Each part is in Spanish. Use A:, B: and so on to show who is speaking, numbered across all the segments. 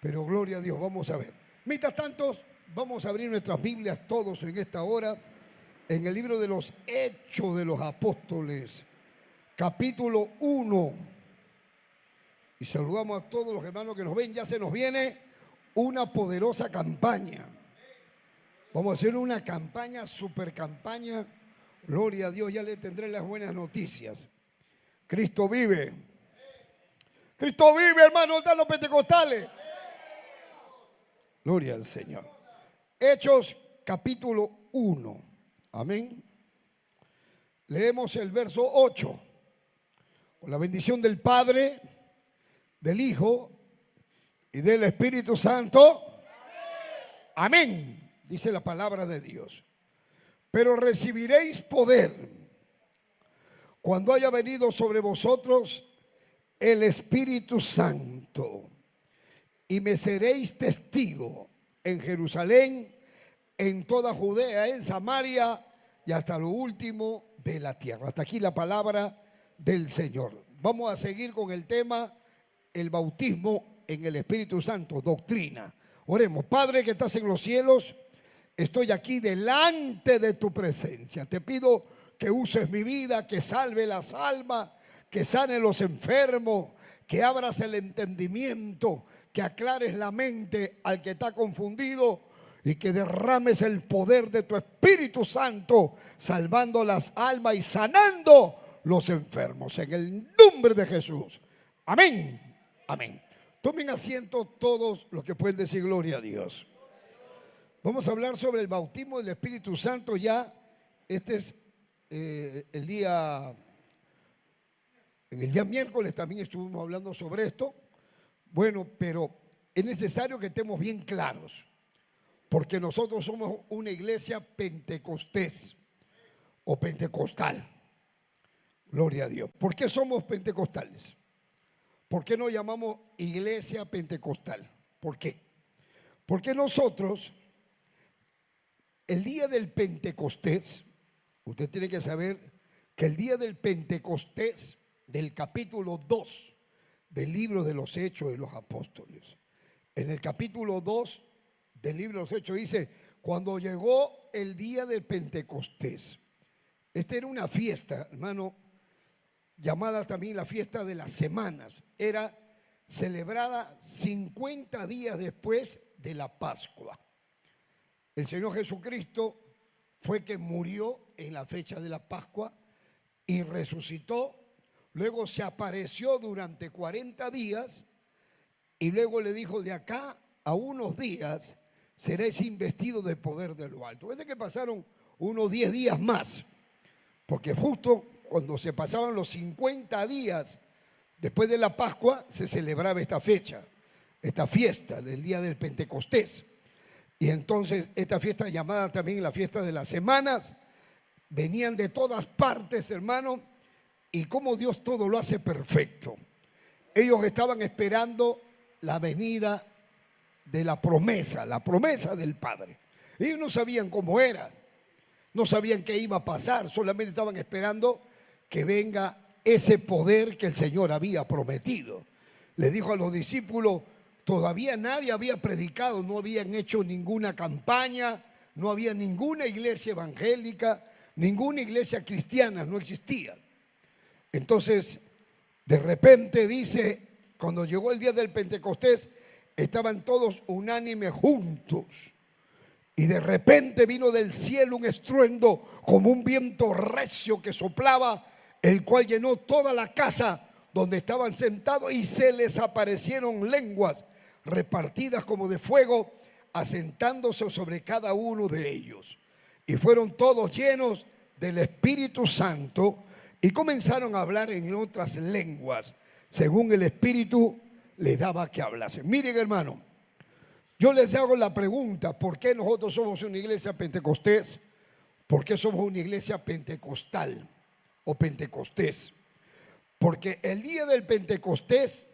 A: Pero gloria a Dios, vamos a ver. Mientras tanto, vamos a abrir nuestras Biblias todos en esta hora en el libro de los Hechos de los Apóstoles, capítulo 1. Y saludamos a todos los hermanos que nos ven. Ya se nos viene una poderosa campaña. Vamos a hacer una campaña, super campaña. Gloria a Dios, ya le tendré las buenas noticias. Cristo vive. Cristo vive, hermano, están los pentecostales. Gloria al Señor. Hechos capítulo 1. Amén. Leemos el verso 8. Con la bendición del Padre, del Hijo y del Espíritu Santo. Amén. Dice la palabra de Dios. Pero recibiréis poder cuando haya venido sobre vosotros el Espíritu Santo, y me seréis testigo en Jerusalén, en toda Judea, en Samaria y hasta lo último de la tierra. Hasta aquí la palabra del Señor. Vamos a seguir con el tema, el bautismo en el Espíritu Santo, doctrina. Oremos. Padre que estás en los cielos, estoy aquí delante de tu presencia. Te pido que uses mi vida, que salve las almas, que sane los enfermos, que abras el entendimiento, que aclares la mente al que está confundido y que derrames el poder de tu Espíritu Santo, salvando las almas y sanando los enfermos. En el nombre de Jesús. Amén. Amén. Tomen asiento todos los que pueden decir gloria a Dios. Vamos a hablar sobre el bautismo del Espíritu Santo. Ya este es el día miércoles también estuvimos hablando sobre esto. Bueno, pero es necesario que estemos bien claros, porque nosotros somos una iglesia pentecostés o pentecostal. Gloria a Dios. ¿Por qué somos pentecostales? ¿Por qué nos llamamos iglesia pentecostal? ¿Por qué? Porque nosotros, el día del Pentecostés, usted tiene que saber que el día del Pentecostés del capítulo 2 del libro de los Hechos de los Apóstoles, en el capítulo 2 del libro de los Hechos dice: cuando llegó el día del Pentecostés. Esta era una fiesta, hermano, llamada también la fiesta de las semanas. Era celebrada 50 días después de la Pascua. El Señor Jesucristo fue que murió en la fecha de la Pascua y resucitó. Luego se apareció durante 40 días y luego le dijo: de acá a unos días seréis investidos de poder de lo alto. Desde que pasaron unos 10 días más, porque justo cuando se pasaban los 50 días después de la Pascua se celebraba esta fecha, esta fiesta del día del Pentecostés. Y entonces esta fiesta, llamada también la fiesta de las semanas, venían de todas partes, hermano. Y cómo Dios todo lo hace perfecto. Ellos estaban esperando la venida de la promesa del Padre. Ellos no sabían cómo era, no sabían qué iba a pasar, solamente estaban esperando que venga ese poder que el Señor había prometido. Le dijo a los discípulos: todavía nadie había predicado, no habían hecho ninguna campaña, no había ninguna iglesia evangélica, ninguna iglesia cristiana, no existía. Entonces, de repente dice, cuando llegó el día del Pentecostés, estaban todos unánimes juntos. Y de repente vino del cielo un estruendo como un viento recio que soplaba, el cual llenó toda la casa donde estaban sentados, y se les aparecieron lenguas repartidas como de fuego, asentándose sobre cada uno de ellos. Y fueron todos llenos del Espíritu Santo y comenzaron a hablar en otras lenguas, según el Espíritu les daba que hablasen. Miren, hermano, yo les hago la pregunta: ¿por qué nosotros somos una iglesia pentecostés? ¿Por qué somos una iglesia pentecostal o pentecostés? Porque el día del Pentecostés,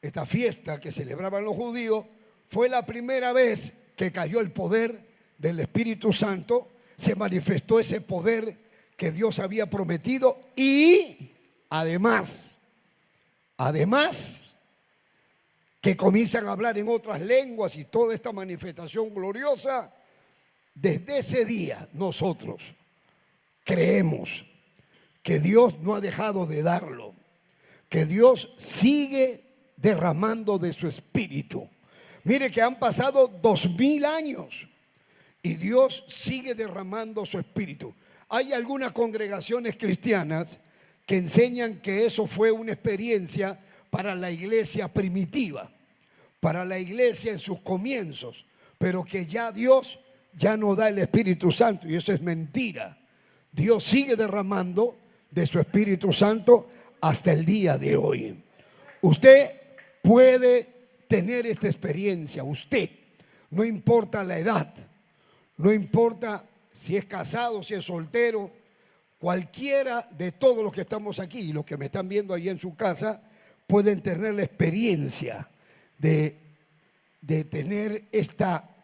A: esta fiesta que celebraban los judíos, fue la primera vez que cayó el poder del Espíritu Santo. Se manifestó ese poder que Dios había prometido, y además que comienzan a hablar en otras lenguas y toda esta manifestación gloriosa, desde ese día nosotros creemos que Dios no ha dejado de darlo, que Dios sigue derramando de su espíritu. Mire que han pasado 2000 años y Dios sigue derramando su espíritu. Hay algunas congregaciones cristianas que enseñan que eso fue una experiencia para la iglesia primitiva, para la iglesia en sus comienzos, pero que ya Dios ya no da el Espíritu Santo, y eso es mentira. Dios sigue derramando de su Espíritu Santo hasta el día de hoy. Usted puede tener esta experiencia, usted, no importa la edad, no importa si es casado, si es soltero, cualquiera de todos los que estamos aquí y los que me están viendo ahí en su casa pueden tener la experiencia de tener esta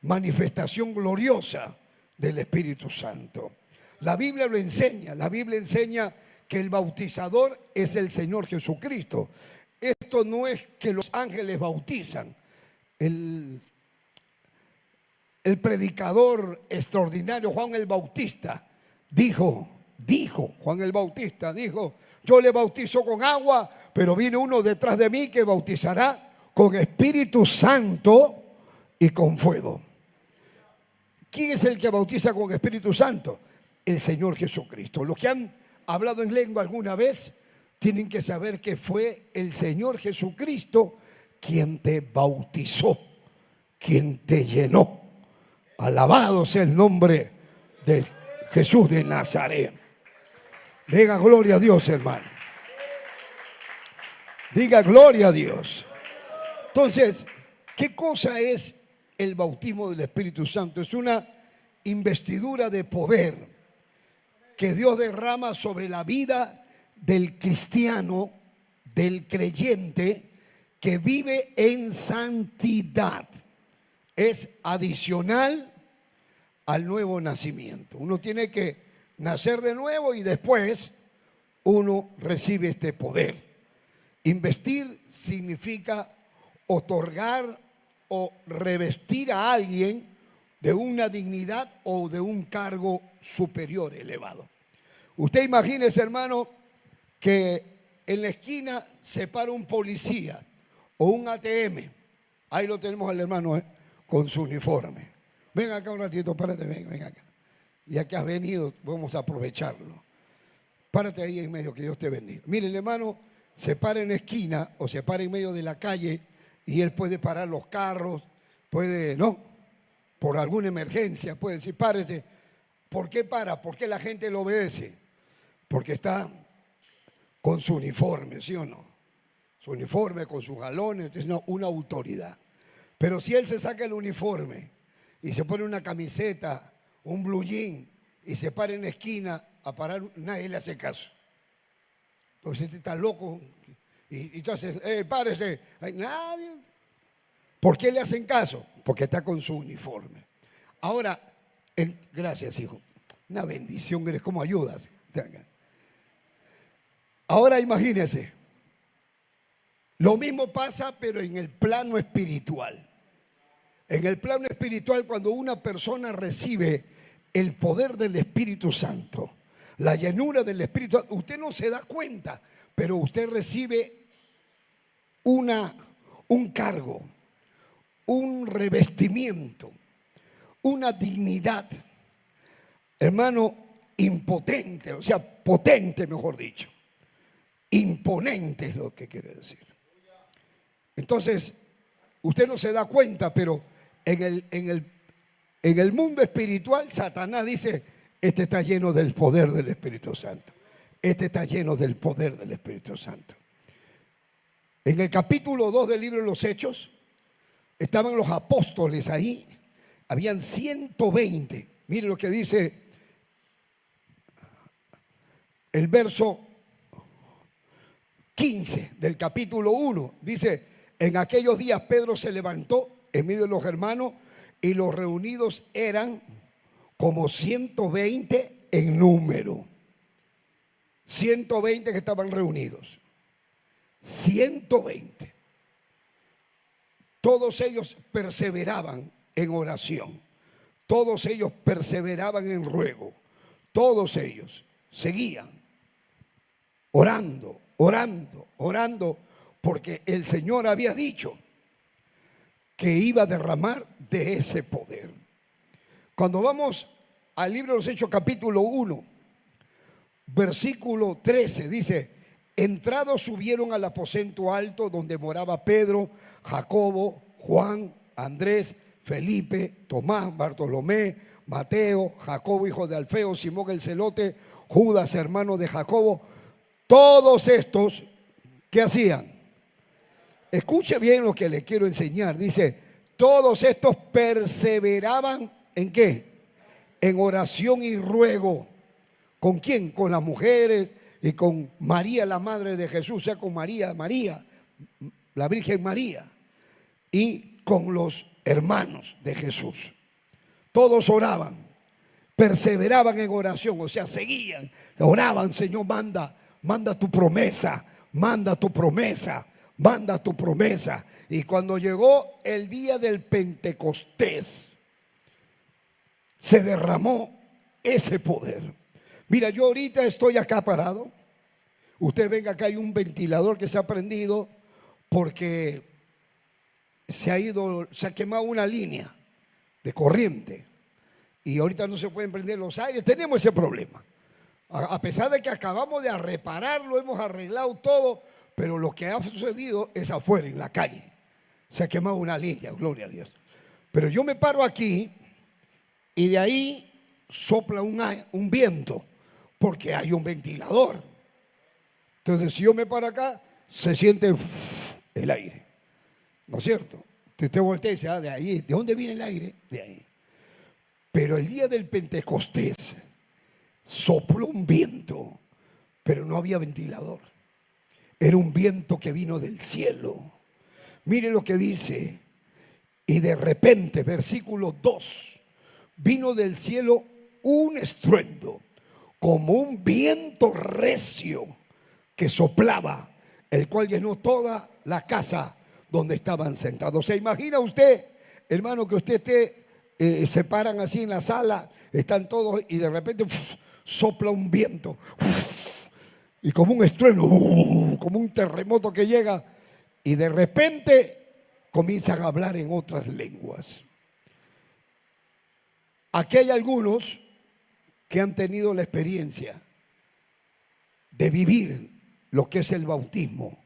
A: manifestación gloriosa del Espíritu Santo. La Biblia lo enseña, la Biblia enseña que el bautizador es el Señor Jesucristo. Esto no es que los ángeles bautizan. El predicador extraordinario Juan el Bautista dijo, Juan el Bautista dijo: yo le bautizo con agua, pero viene uno detrás de mí que bautizará con Espíritu Santo y con fuego. ¿Quién es el que bautiza con Espíritu Santo? El Señor Jesucristo. Los que han hablado en lengua alguna vez tienen que saber que fue el Señor Jesucristo quien te bautizó, quien te llenó. Alabado sea el nombre de Jesús de Nazaret. Diga gloria a Dios, hermano. Diga gloria a Dios. Entonces, ¿qué cosa es el bautismo del Espíritu Santo? Es una investidura de poder que Dios derrama sobre la vida del cristiano, del creyente que vive en santidad. Es adicional al nuevo nacimiento. Uno tiene que nacer de nuevo y después uno recibe este poder. Investir significa otorgar o revestir a alguien de una dignidad o de un cargo superior, elevado. Usted imagínese, hermano, que en la esquina se para un policía o un ATM. Ahí lo tenemos al hermano, con su uniforme. Ven acá un ratito, párate, ven acá. Ya que has venido, vamos a aprovecharlo. Párate ahí en medio, que Dios te bendiga. Mire, el hermano se para en la esquina o se para en medio de la calle y él puede parar los carros, puede, ¿no? Por alguna emergencia, puede decir, párate. ¿Por qué para? ¿Por qué la gente lo obedece? Porque está con su uniforme, ¿sí o no? Su uniforme, con sus galones, es una autoridad. Pero si él se saca el uniforme y se pone una camiseta, un blue jean y se para en la esquina a parar, nadie le hace caso. Porque este está loco y entonces, párese. Nadie. ¿Por qué le hacen caso? Porque está con su uniforme. Ahora, gracias, hijo. Una bendición, eres como ayudas. Ahora imagínense. Lo mismo pasa, pero en el plano espiritual. En el plano espiritual, cuando una persona recibe el poder del Espíritu Santo, la llenura del Espíritu Santo, usted no se da cuenta, pero usted recibe un cargo, un revestimiento, una dignidad, hermano, impotente, o sea, potente, mejor dicho. Imponente es lo que quiere decir. Entonces, usted no se da cuenta, pero en el mundo espiritual, Satanás dice: este está lleno del poder del Espíritu Santo. Este está lleno del poder del Espíritu Santo. En el capítulo 2 del libro de los Hechos, estaban los apóstoles ahí. Habían 120. Miren lo que dice el verso 15 del capítulo 1. Dice: en aquellos días Pedro se levantó en medio de los hermanos y los reunidos eran como 120 en número. 120 que estaban reunidos. 120. todos ellos perseveraban en oración, todos ellos perseveraban en ruego, todos ellos seguían orando, orando, orando, porque el Señor había dicho que iba a derramar de ese poder. Cuando vamos al libro de los Hechos capítulo 1, versículo 13, dice: entrados subieron al aposento alto donde moraba Pedro, Jacobo, Juan, Andrés, Felipe, Tomás, Bartolomé, Mateo, Jacobo hijo de Alfeo, Simón el celote, Judas hermano de Jacobo. Todos estos, ¿qué hacían? Escuche bien lo que le quiero enseñar. Dice: todos estos perseveraban ¿en qué? En oración y ruego. ¿Con quién? Con las mujeres y con María, la madre de Jesús, o sea, con María, la Virgen María, y con los hermanos de Jesús. Todos oraban, perseveraban en oración, o sea, seguían, oraban: Señor, manda tu promesa, manda tu promesa, manda tu promesa. Y cuando llegó el día del Pentecostés, se derramó ese poder. Mira, yo ahorita estoy acá parado. Usted venga, acá hay un ventilador que se ha prendido porque se ha quemado una línea de corriente y ahorita no se pueden prender los aires. Tenemos ese problema. A pesar de que acabamos de repararlo, hemos arreglado todo, pero lo que ha sucedido es afuera, en la calle. Se ha quemado una línea, gloria a Dios. Pero yo me paro aquí y de ahí sopla un viento, porque hay un ventilador. Entonces, si yo me paro acá, se siente el aire, ¿no es cierto? Usted voltea y dice: de ahí, ¿de dónde viene el aire? De ahí. Pero el día del Pentecostés sopló un viento, pero no había ventilador. Era un viento que vino del cielo. Mire lo que dice: y de repente, versículo 2, vino del cielo un estruendo, como un viento recio que soplaba, el cual llenó toda la casa donde estaban sentados. ¿Se imagina usted, hermano, que usted esté, se paran así en la sala, están todos y de repente sopla un viento y como un estruendo, como un terremoto que llega, y de repente comienzan a hablar en otras lenguas? Aquí hay algunos que han tenido la experiencia de vivir lo que es el bautismo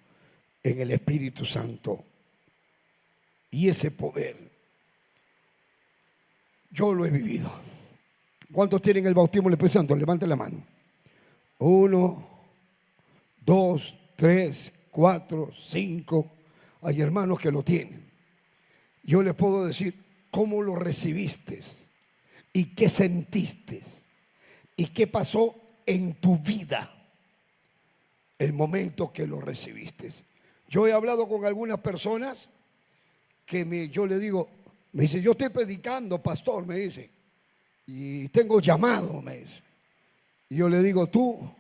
A: en el Espíritu Santo y ese poder. Yo lo he vivido. ¿Cuántos tienen el bautismo del Espíritu Santo? Levanten la mano. 1, 2, 3, 4, 5. Hay hermanos que lo tienen. Yo les puedo decir cómo lo recibiste y qué sentiste y qué pasó en tu vida el momento que lo recibiste. Yo he hablado con algunas personas que yo le digo, me dice: yo estoy predicando, pastor, me dice, y tengo llamado, me dice. Y yo le digo: ¿tú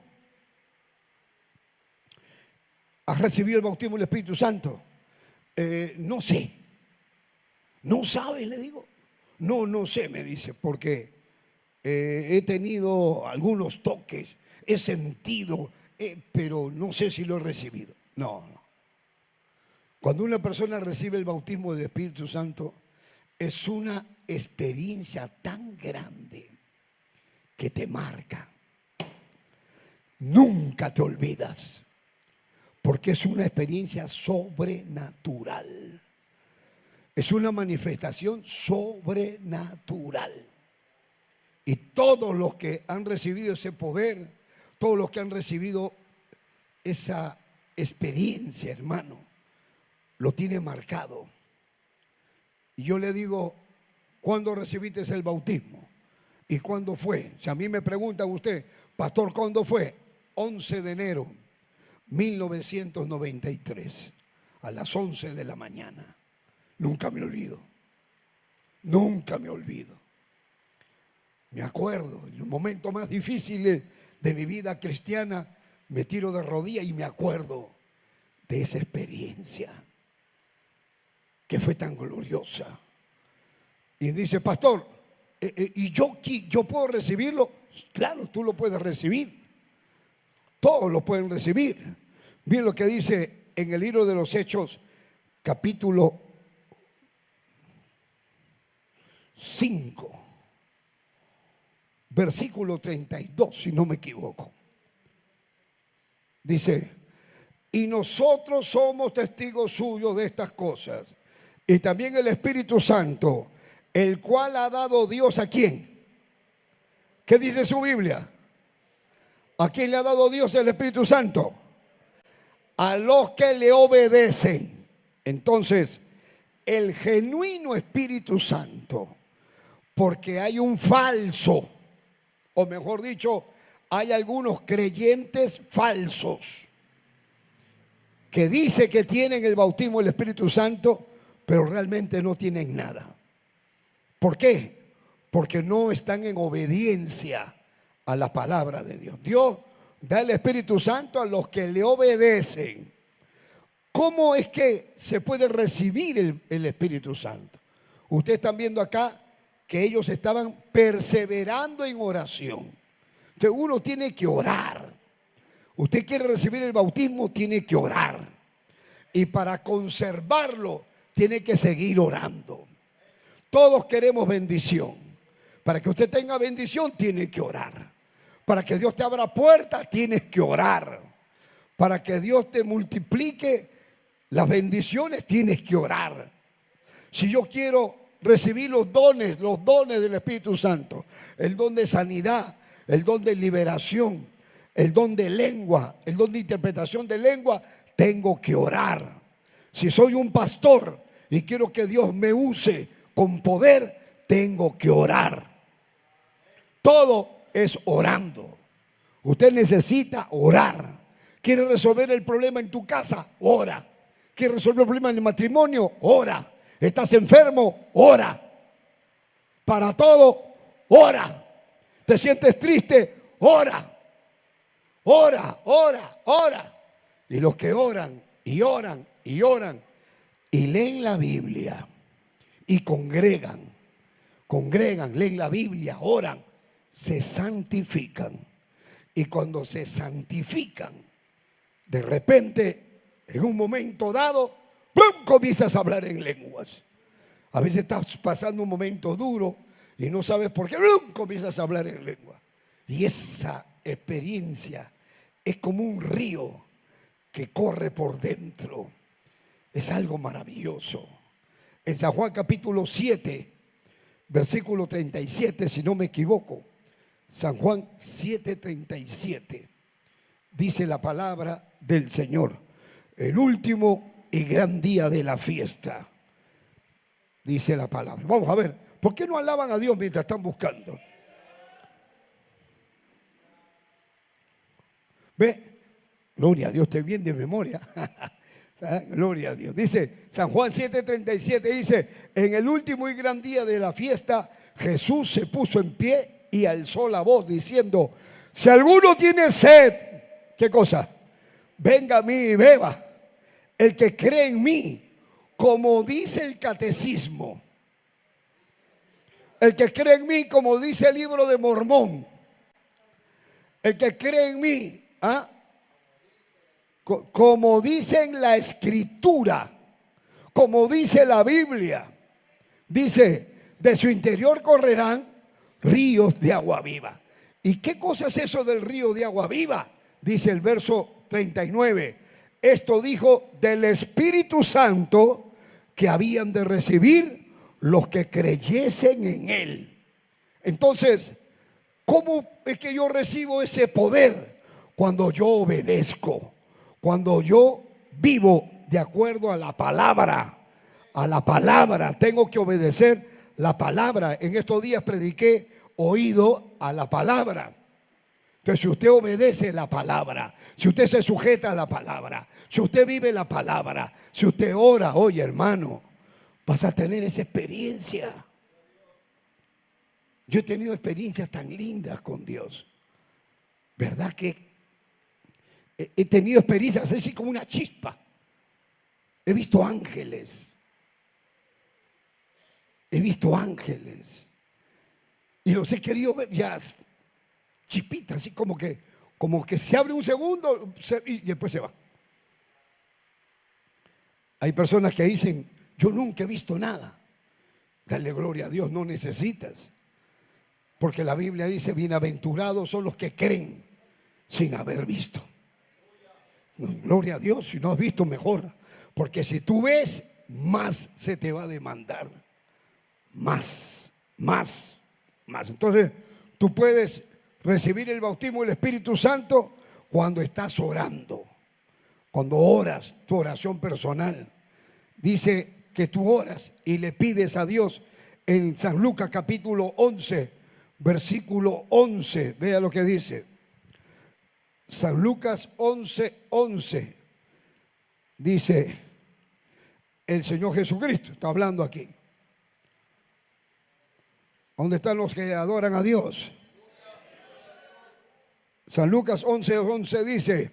A: has recibido el bautismo del Espíritu Santo? No sé. ¿No sabes? Le digo. No sé, me dice, porque he tenido algunos toques, he sentido, pero no sé si lo he recibido. No. Cuando una persona recibe el bautismo del Espíritu Santo, es una experiencia tan grande que te marca. Nunca te olvidas, porque es una experiencia sobrenatural. Es una manifestación sobrenatural. Y todos los que han recibido ese poder, todos los que han recibido esa experiencia, hermano, lo tiene marcado. Y yo le digo: ¿cuándo recibiste el bautismo? ¿Y cuándo fue? Si a mí me preguntan usted, pastor, ¿cuándo fue? 11 de enero 1993 a las 11 de la mañana. Nunca me olvido. Nunca me olvido. Me acuerdo, en los momentos más difíciles de mi vida cristiana, me tiro de rodillas y me acuerdo de esa experiencia. que fue tan gloriosa. Y dice, pastor, ¿y yo puedo recibirlo? Claro, tú lo puedes recibir. Todos lo pueden recibir. Miren lo que dice en el libro de los Hechos, capítulo 5, versículo 32, si no me equivoco. Dice, y nosotros somos testigos suyos de estas cosas, y también el Espíritu Santo, el cual ha dado Dios ¿a quién? ¿Qué dice su Biblia? ¿A quién le ha dado Dios el Espíritu Santo? A los que le obedecen. Entonces, el genuino Espíritu Santo, porque hay un falso, o mejor dicho, hay algunos creyentes falsos que dicen que tienen el bautismo del Espíritu Santo, pero realmente no tienen nada. ¿Por qué? Porque no están en obediencia a la palabra de Dios. Dios da el Espíritu Santo a los que le obedecen. ¿Cómo es que se puede recibir el Espíritu Santo? Ustedes están viendo acá que ellos estaban perseverando en oración. Entonces uno tiene que orar. Usted quiere recibir el bautismo, tiene que orar. Y para conservarlo, tiene que seguir orando. Todos queremos bendición. Para que usted tenga bendición, tiene que orar. Para que Dios te abra puertas, tienes que orar. Para que Dios te multiplique las bendiciones, tienes que orar. Si yo quiero recibir los dones del Espíritu Santo, el don de sanidad, el don de liberación, el don de lengua, el don de interpretación de lengua, tengo que orar. Si soy un pastor y quiero que Dios me use con poder, tengo que orar. Todo es orando. Usted necesita orar. ¿Quiere resolver el problema en tu casa? Ora. ¿Quieres resolver el problema en el matrimonio? Ora. ¿Estás enfermo? Ora. Para todo, ora. ¿Te sientes triste? Ora. Ora, ora, ora. Y los que oran y oran y oran y leen la Biblia y congregan, leen la Biblia, oran, se santifican. Y cuando se santifican, de repente, en un momento dado, ¡pum!, comienzas a hablar en lenguas. A veces estás pasando un momento duro y no sabes por qué, ¡pum!, comienzas a hablar en lengua. Y esa experiencia es como un río que corre por dentro. Es algo maravilloso. En San Juan capítulo 7, versículo 37, si no me equivoco, San Juan 7:37, dice la palabra del Señor: el último y gran día de la fiesta, dice la palabra. Vamos a ver, ¿por qué no alaban a Dios mientras están buscando? ¿Ve? Gloria a Dios, estoy bien de memoria. Gloria a Dios. Dice San Juan 7:37, dice: en el último y gran día de la fiesta, Jesús se puso en pie y alzó la voz diciendo: si alguno tiene sed, ¿qué cosa? Venga a mí y beba. El que cree en mí, como dice el catecismo, el que cree en mí, como dice el libro de Mormón, el que cree en mí, como dice en la Escritura, como dice la Biblia, dice: de su interior correrán ríos de agua viva. ¿Y qué cosa es eso del río de agua viva? Dice el verso 39: esto dijo del Espíritu Santo que habían de recibir los que creyesen en Él. Entonces, ¿cómo es que yo recibo ese poder? Cuando yo obedezco, cuando yo vivo de acuerdo a la palabra. A la palabra, tengo que obedecer la palabra. En estos días prediqué oído a la palabra. Entonces, si usted obedece la palabra, si usted se sujeta a la palabra, si usted vive la palabra, si usted ora, oye hermano, vas a tener esa experiencia. Yo he tenido experiencias tan lindas con Dios. ¿Verdad que he tenido experiencias así como una chispa? He visto ángeles. he visto ángeles y los he querido ver ya chispitas, así como que se abre un segundo y después se va. Hay personas que dicen, yo nunca he visto nada. Dale gloria a Dios, no necesitas. Porque la Biblia dice, bienaventurados son los que creen sin haber visto. Gloria a Dios, si no has visto, mejor. Porque si tú ves, más se te va a demandar. Más. Entonces, tú puedes recibir el bautismo del Espíritu Santo cuando estás orando. Cuando oras, tu oración personal. Dice que tú oras y le pides a Dios en San Lucas capítulo 11, versículo 11. Vea lo que dice. San Lucas 11:11. Dice el Señor Jesucristo, está hablando aquí. ¿Dónde están los que adoran a Dios? San Lucas 11:11 dice,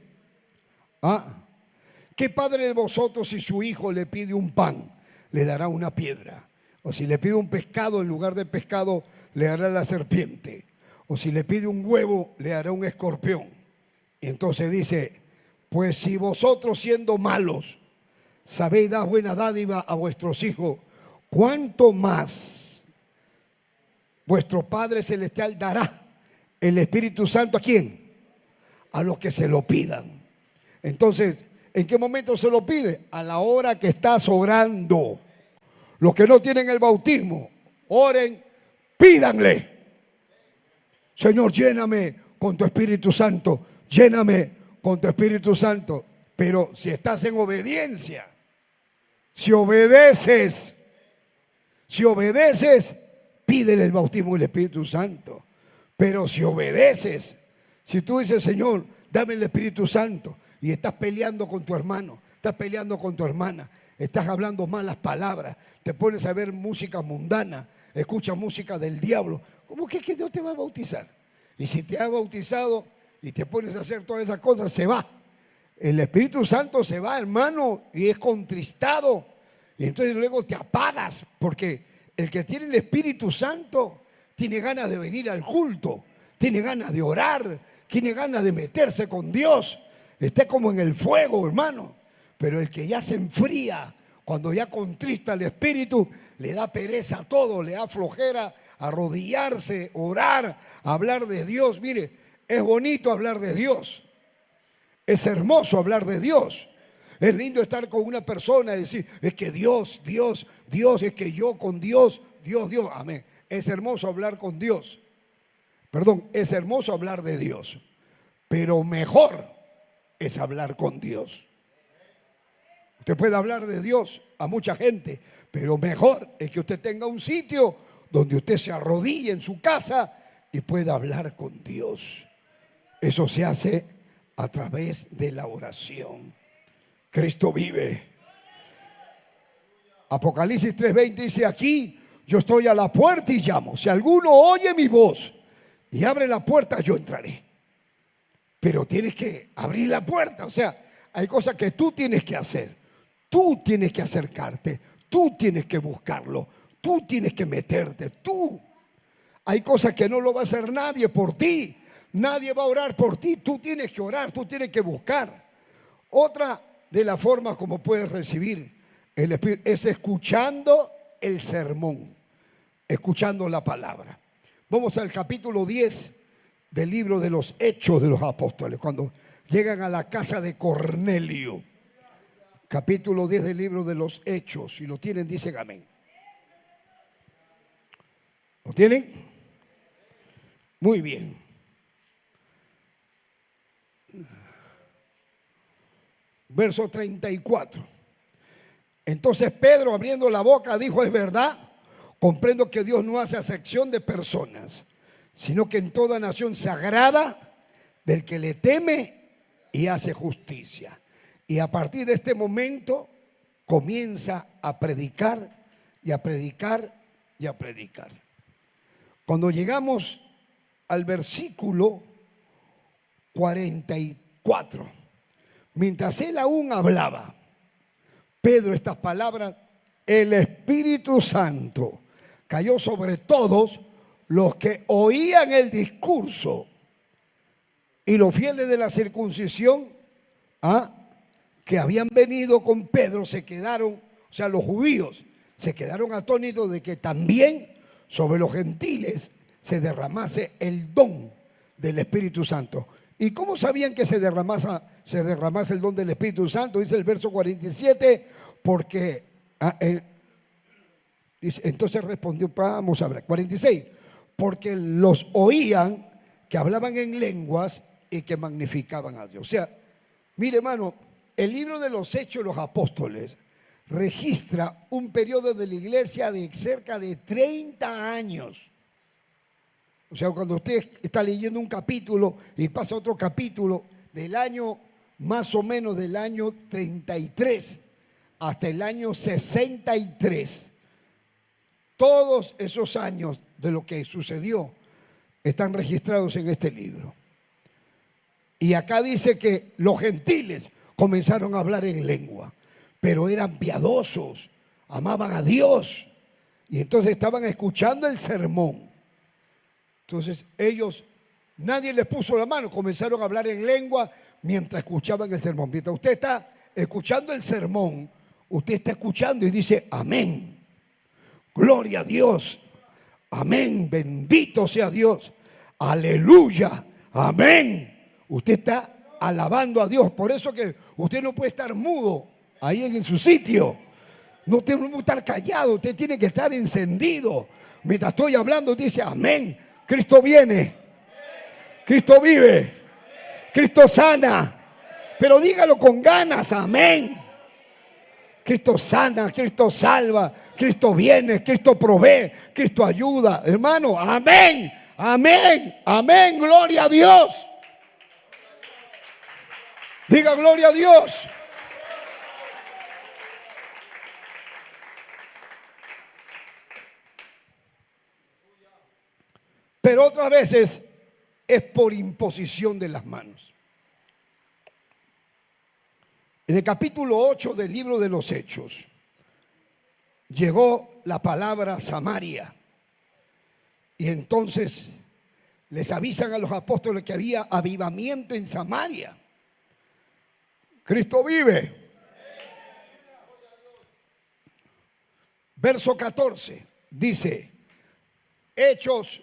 A: ¿qué padre de vosotros si su hijo le pide un pan, le dará una piedra? O si le pide un pescado, en lugar de pescado, le dará la serpiente. O si le pide un huevo, le hará un escorpión. Y entonces dice, pues si vosotros siendo malos, sabéis dar buena dádiva a vuestros hijos, ¿cuánto más vuestro Padre Celestial dará el Espíritu Santo a quién? A los que se lo pidan. Entonces, ¿en qué momento se lo pide? A la hora que estás orando. Los que no tienen el bautismo, oren, pídanle. Señor, lléname con tu Espíritu Santo. Lléname con tu Espíritu Santo. Pero si estás en obediencia, si obedeces, pídele el bautismo del Espíritu Santo. Pero si obedeces, si tú dices, Señor, dame el Espíritu Santo, y estás peleando con tu hermano, estás peleando con tu hermana, estás hablando malas palabras, te pones a ver música mundana, escuchas música del diablo, ¿cómo que Dios te va a bautizar? Y si te ha bautizado y te pones a hacer todas esas cosas, se va. El Espíritu Santo se va, hermano, y es contristado. Y entonces luego te apagas, porque el que tiene el Espíritu Santo tiene ganas de venir al culto, tiene ganas de orar, tiene ganas de meterse con Dios. Esté como en el fuego, hermano. Pero el que ya se enfría, cuando ya contrista el espíritu, le da pereza a todo, le da flojera arrodillarse, orar, hablar de Dios. Mire, es bonito hablar de Dios. Es hermoso hablar de Dios. Es lindo estar con una persona y decir, es que Dios, es que yo con Dios, Dios, amén. Es hermoso hablar con Dios. Perdón, es hermoso hablar de Dios. Pero mejor es hablar con Dios. Usted puede hablar de Dios a mucha gente, pero mejor es que usted tenga un sitio donde usted se arrodille en su casa y pueda hablar con Dios. Eso se hace a través de la oración. Cristo vive. Apocalipsis 3:20 dice, aquí yo estoy a la puerta y llamo. Si alguno oye mi voz y abre la puerta, yo entraré. Pero tienes que abrir la puerta. O sea, hay cosas que tú tienes que hacer. Tú tienes que acercarte. Tú tienes que buscarlo. Tú tienes que meterte. Tú. Hay cosas que no lo va a hacer nadie por ti. Nadie va a orar por ti. Tú tienes que orar. Tú tienes que buscar. Otra de las formas como puedes recibir el Espíritu es escuchando el sermón. Escuchando la palabra. Vamos al capítulo 10 del libro de los Hechos de los Apóstoles, cuando llegan a la casa de Cornelio. Capítulo 10 del libro de los Hechos. Si lo tienen, dicen amén. ¿Lo tienen? Muy bien. Verso 34. Entonces Pedro, abriendo la boca, dijo, es verdad, comprendo que Dios no hace acepción de personas, sino que en toda nación se agrada del que le teme y hace justicia. Y a partir de este momento comienza a predicar y a predicar y a predicar. Cuando llegamos al versículo 44, mientras él aún hablaba, Pedro, estas palabras, el Espíritu Santo cayó sobre todos los que oían el discurso. Y los fieles de la circuncisión, que habían venido con Pedro, se quedaron, o sea, los judíos, se quedaron atónitos de que también sobre los gentiles se derramase el don del Espíritu Santo. ¿Y cómo sabían que se derramase el don del Espíritu Santo? Dice el verso 47, porque dice, entonces respondió, vamos a ver, 46, porque los oían que hablaban en lenguas y que magnificaban a Dios. O sea, mire, hermano, el libro de los Hechos de los Apóstoles registra un periodo de la iglesia de cerca de 30 años. O sea, cuando usted está leyendo un capítulo y pasa a otro capítulo del año, más o menos del año 33 hasta el año 63, todos esos años de lo que sucedió están registrados en este libro. Y acá dice que los gentiles comenzaron a hablar en lengua, pero eran piadosos, amaban a Dios, y entonces estaban escuchando el sermón. Entonces ellos, nadie les puso la mano, comenzaron a hablar en lengua mientras escuchaban el sermón. Mientras usted está escuchando el sermón, usted está escuchando y dice amén, gloria a Dios, amén, bendito sea Dios, aleluya, amén. Usted está alabando a Dios. Por eso que usted no puede estar mudo ahí en su sitio. No tiene que estar callado. Usted tiene que estar encendido. Mientras estoy hablando, dice amén. Cristo viene. Cristo vive. Cristo sana. Pero dígalo con ganas. Amén. Cristo sana. Cristo salva. Cristo viene. Cristo provee. Cristo ayuda. Hermano, amén. Amén. Amén. Gloria a Dios. Diga gloria a Dios. Pero otras veces es por imposición de las manos. En el capítulo 8 del libro de los Hechos llegó la palabra Samaria. Y entonces les avisan a los apóstoles que había avivamiento en Samaria. Cristo vive. Verso 14 dice, Hechos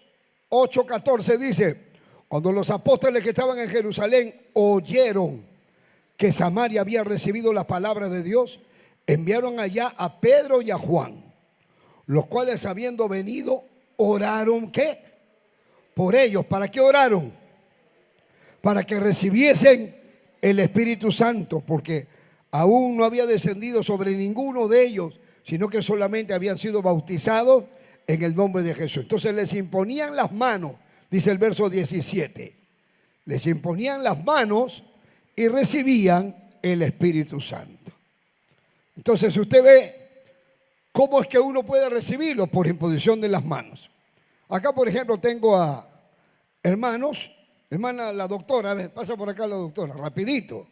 A: 8:14 dice, cuando los apóstoles que estaban en Jerusalén oyeron que Samaria había recibido la palabra de Dios, enviaron allá a Pedro y a Juan, los cuales habiendo venido oraron, ¿qué? Por ellos. ¿Para qué oraron? Para que recibiesen el Espíritu Santo, porque aún no había descendido sobre ninguno de ellos, sino que solamente habían sido bautizados en el nombre de Jesús. Entonces les imponían las manos, dice el verso 17, les imponían las manos y recibían el Espíritu Santo. Entonces usted ve cómo es que uno puede recibirlo, por imposición de las manos. Acá, por ejemplo, tengo a hermanos. Hermana, la doctora, a ver, pasa por acá la doctora, rapidito.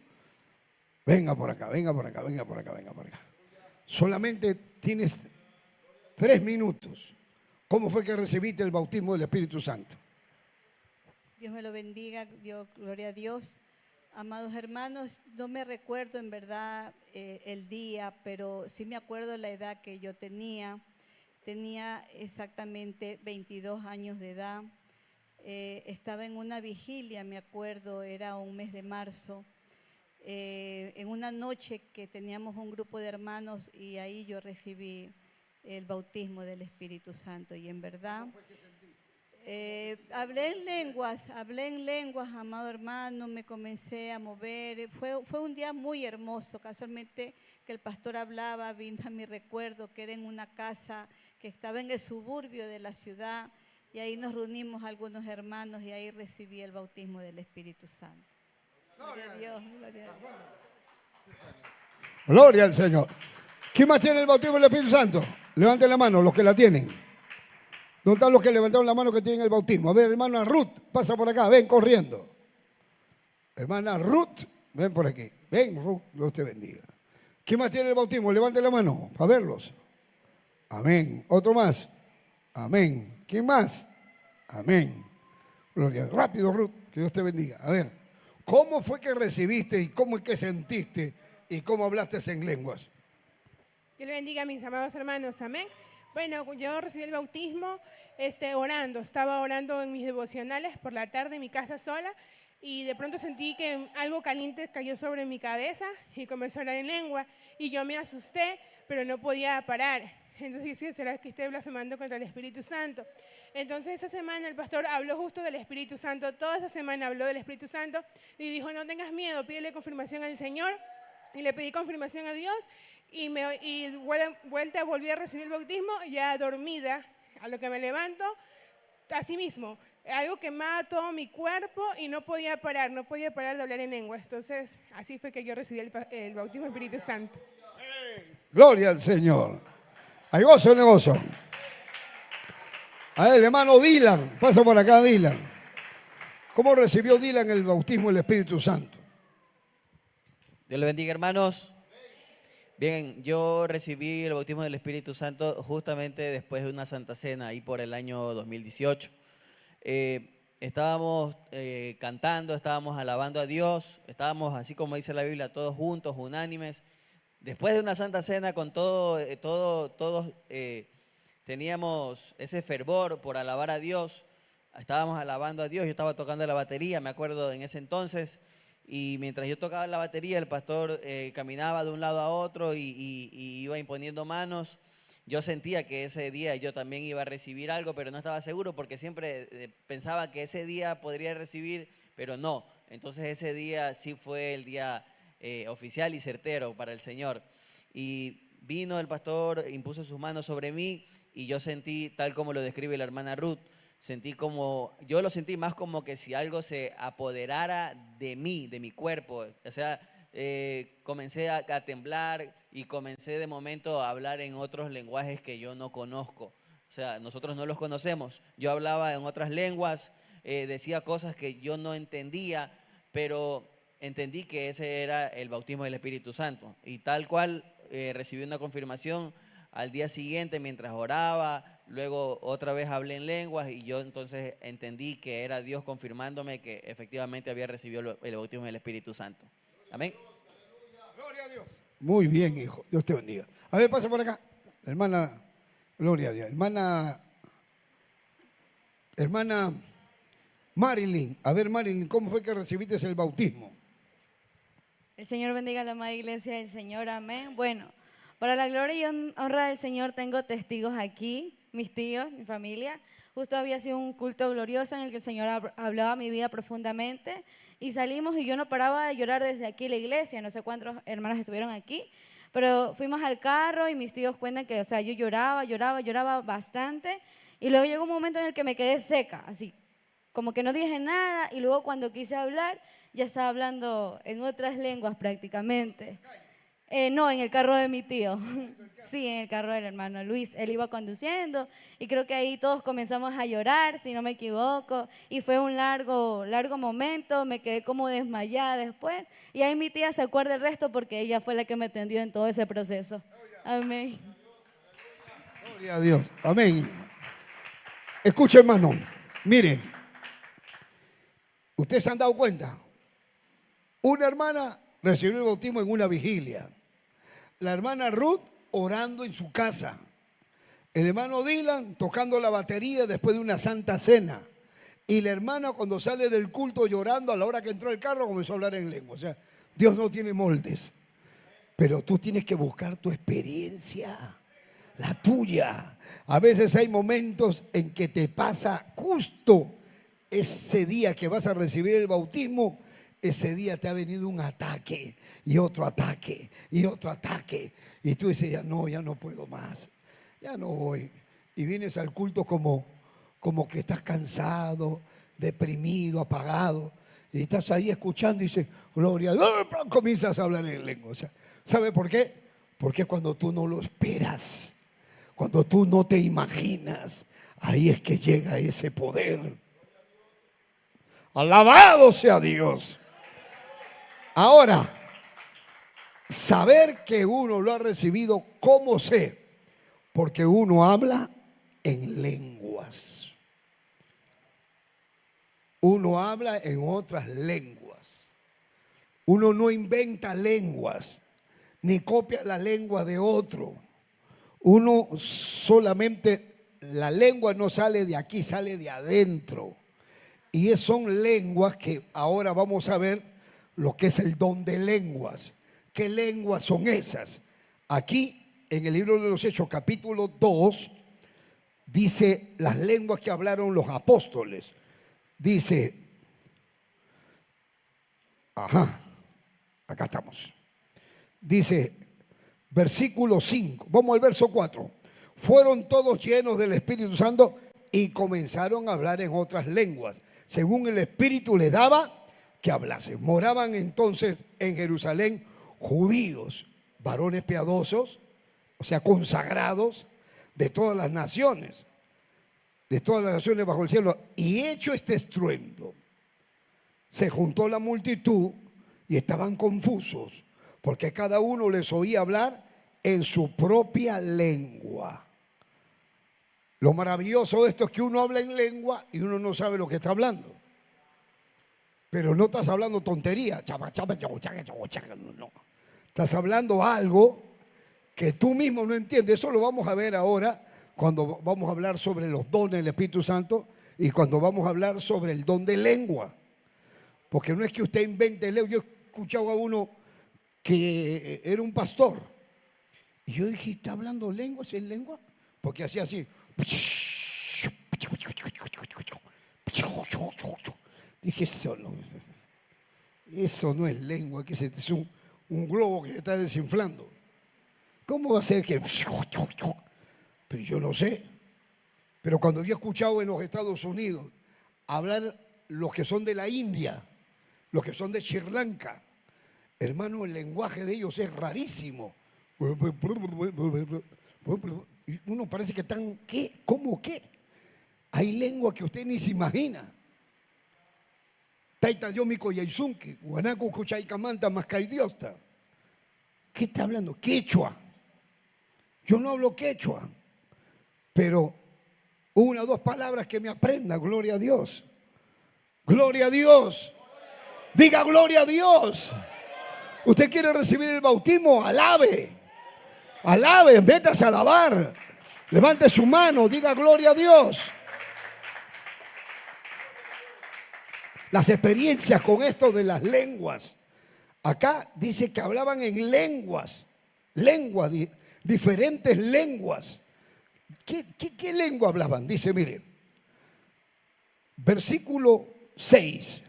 A: Venga por acá, venga por acá, venga por acá, venga por acá. Solamente tienes 3 minutos. ¿Cómo fue que recibiste el bautismo del Espíritu Santo?
B: Dios me lo bendiga, Dios, gloria a Dios. Amados hermanos, no me recuerdo en verdad el día, pero sí me acuerdo la edad que yo tenía. Tenía exactamente 22 años de edad. Estaba en una vigilia, me acuerdo, era un mes de marzo, en una noche que teníamos un grupo de hermanos y ahí yo recibí el bautismo del Espíritu Santo. Y en verdad, hablé en lenguas, amado hermano, me comencé a mover. Fue un día muy hermoso, casualmente que el pastor hablaba, vino a mi recuerdo que era en una casa que estaba en el suburbio de la ciudad. Y ahí nos reunimos algunos hermanos y ahí recibí el bautismo del Espíritu Santo. Gloria a Dios, gloria a Dios.
A: Gloria al Señor. ¿Quién más tiene el bautismo del Espíritu Santo? Levanten la mano, los que la tienen. ¿Dónde están los que levantaron la mano que tienen el bautismo? A ver, hermana Ruth, pasa por acá, ven corriendo. Hermana Ruth, ven por aquí. Ven, Ruth, Dios te bendiga. ¿Quién más tiene el bautismo? Levanten la mano para verlos. Amén. ¿Otro más? Amén. ¿Quién más? Amén. Gloria. Rápido, Ruth, que Dios te bendiga. A ver, ¿cómo fue que recibiste y cómo es que sentiste y cómo hablaste en lenguas?
C: Dios le bendiga a mis amados hermanos, amén. Bueno, yo recibí el bautismo orando, estaba orando en mis devocionales por la tarde en mi casa sola y de pronto sentí que algo caliente cayó sobre mi cabeza y comenzó a hablar en lengua y yo me asusté, pero no podía parar. Entonces dije, ¿será que estoy blasfemando contra el Espíritu Santo? Entonces esa semana el pastor habló justo del Espíritu Santo, toda esa semana habló del Espíritu Santo y dijo, no tengas miedo, pídele confirmación al Señor. Y le pedí confirmación a Dios y volví a recibir el bautismo ya dormida, a lo que me levanto, así mismo, algo quemaba todo mi cuerpo y no podía parar de hablar en lengua. Entonces, así fue que yo recibí el bautismo del Espíritu Santo.
A: Gloria al Señor. ¿Hay gozo o no gozo? A ver, el hermano Dylan, pasa por acá, Dylan. ¿Cómo recibió Dylan el bautismo del Espíritu Santo?
D: Dios le bendiga, hermanos. Bien, yo recibí el bautismo del Espíritu Santo justamente después de una Santa Cena, ahí por el año 2018. Estábamos cantando, estábamos alabando a Dios, estábamos, así como dice la Biblia, todos juntos, unánimes. Después de una Santa Cena, con todos teníamos ese fervor por alabar a Dios. Estábamos alabando a Dios, yo estaba tocando la batería, me acuerdo en ese entonces. Y mientras yo tocaba la batería, el pastor caminaba de un lado a otro y iba imponiendo manos. Yo sentía que ese día yo también iba a recibir algo, pero no estaba seguro porque siempre pensaba que ese día podría recibir, pero no. Entonces ese día sí fue el día oficial y certero para el Señor. Y vino el pastor, impuso sus manos sobre mí y yo sentí, tal como lo describe la hermana Ruth, yo lo sentí más como que si algo se apoderara de mí, de mi cuerpo. O sea, comencé a temblar y comencé de momento a hablar en otros lenguajes que yo no conozco. O sea, nosotros no los conocemos. Yo hablaba en otras lenguas, decía cosas que yo no entendía, pero entendí que ese era el bautismo del Espíritu Santo. Y tal cual recibí una confirmación al día siguiente mientras oraba. Luego otra vez hablé en lenguas y yo entonces entendí que era Dios confirmándome que efectivamente había recibido el bautismo del Espíritu Santo. Amén.
A: Gloria a Dios. Muy bien, hijo. Dios te bendiga. A ver, pasa por acá. Hermana, gloria a Dios. Hermana Marilyn. A ver, Marilyn, ¿cómo fue que recibiste el bautismo?
E: El Señor bendiga a la amada iglesia del Señor. Amén. Bueno, para la gloria y honra del Señor tengo testigos aquí. Mis tíos, mi familia. Justo había sido un culto glorioso en el que el Señor hablaba mi vida profundamente y salimos y yo no paraba de llorar desde aquí la iglesia, no sé cuántos hermanos estuvieron aquí, pero fuimos al carro y mis tíos cuentan que, o sea, yo lloraba bastante y luego llegó un momento en el que me quedé seca, así, como que no dije nada y luego cuando quise hablar ya estaba hablando en otras lenguas prácticamente. No, en el carro de mi tío. Sí, en el carro del hermano Luis. Él iba conduciendo y creo que ahí todos comenzamos a llorar, si no me equivoco. Y fue un largo momento, me quedé como desmayada después. Y ahí mi tía se acuerda el resto porque ella fue la que me atendió en todo ese proceso. Amén.
A: Gloria a Dios. Amén. Escuche, hermano. Mire, ustedes se han dado cuenta. Una hermana recibió el bautismo en una vigilia. La hermana Ruth orando en su casa. El hermano Dylan tocando la batería después de una santa cena. Y la hermana cuando sale del culto llorando a la hora que entró el carro comenzó a hablar en lengua. O sea, Dios no tiene moldes. Pero tú tienes que buscar tu experiencia, la tuya. A veces hay momentos en que te pasa justo ese día que vas a recibir el bautismo. Ese día te ha venido un ataque y otro ataque y otro ataque. Y tú dices, ya no puedo más, ya no voy. Y vienes al culto como que estás cansado, deprimido, apagado. Y estás ahí escuchando y dices, gloria a Dios, comienzas a hablar en lengua. O sea, ¿sabe por qué? Porque cuando tú no lo esperas, cuando tú no te imaginas, ahí es que llega ese poder. Alabado sea Dios. Ahora, saber que uno lo ha recibido, ¿cómo sé? Porque uno habla en lengua. lenguas. Uno habla en otras lenguas. Uno no inventa lenguas, ni copia la lengua de otro. Uno solamente, la lengua no sale de aquí, sale de adentro. Y son lenguas que ahora vamos a ver lo que es el don de lenguas. ¿Qué lenguas son esas? Aquí en el libro de los Hechos, capítulo 2, dice las lenguas que hablaron los apóstoles. Dice, acá estamos. Dice, versículo 5, vamos al verso 4. Fueron todos llenos del Espíritu Santo y comenzaron a hablar en otras lenguas, según el Espíritu les daba que hablasen. Moraban entonces en Jerusalén judíos, varones piadosos, o sea, consagrados de todas las naciones bajo el cielo. Y hecho este estruendo, se juntó la multitud y estaban confusos, porque cada uno les oía hablar en su propia lengua. Lo maravilloso de esto es que uno habla en lengua y uno no sabe lo que está hablando. Pero no estás hablando tontería. No. Estás hablando algo que tú mismo no entiendes. Eso lo vamos a ver ahora cuando vamos a hablar sobre los dones del Espíritu Santo y cuando vamos a hablar sobre el don de lengua. Porque no es que usted invente lengua. Yo he escuchado a uno que era un pastor y yo dije, ¿está hablando lengua? ¿Es lengua? Porque hacía así. Dije, eso no es lengua, que es un globo que se está desinflando. ¿Cómo va a ser que...? Pero yo no sé. Pero cuando yo he escuchado en los Estados Unidos hablar los que son de la India, los que son de Sri Lanka, hermano, el lenguaje de ellos es rarísimo. Y uno parece que están, ¿qué? ¿Cómo qué? Hay lengua que usted ni se imagina. Taita Yomiko Yaisunki, Guanaco Cuchaycamanta Mascaidiosta. ¿Qué está hablando? Quechua. Yo no hablo quechua, pero una o dos palabras que me aprenda, gloria a Dios. Gloria a Dios. Diga gloria a Dios. Usted quiere recibir el bautismo, alabe. Alabe, métase a alabar. Levante su mano, diga gloria a Dios. Las experiencias con esto de las lenguas. Acá dice que hablaban en lenguas, diferentes lenguas. ¿Qué lengua hablaban? Dice, mire, versículo 6.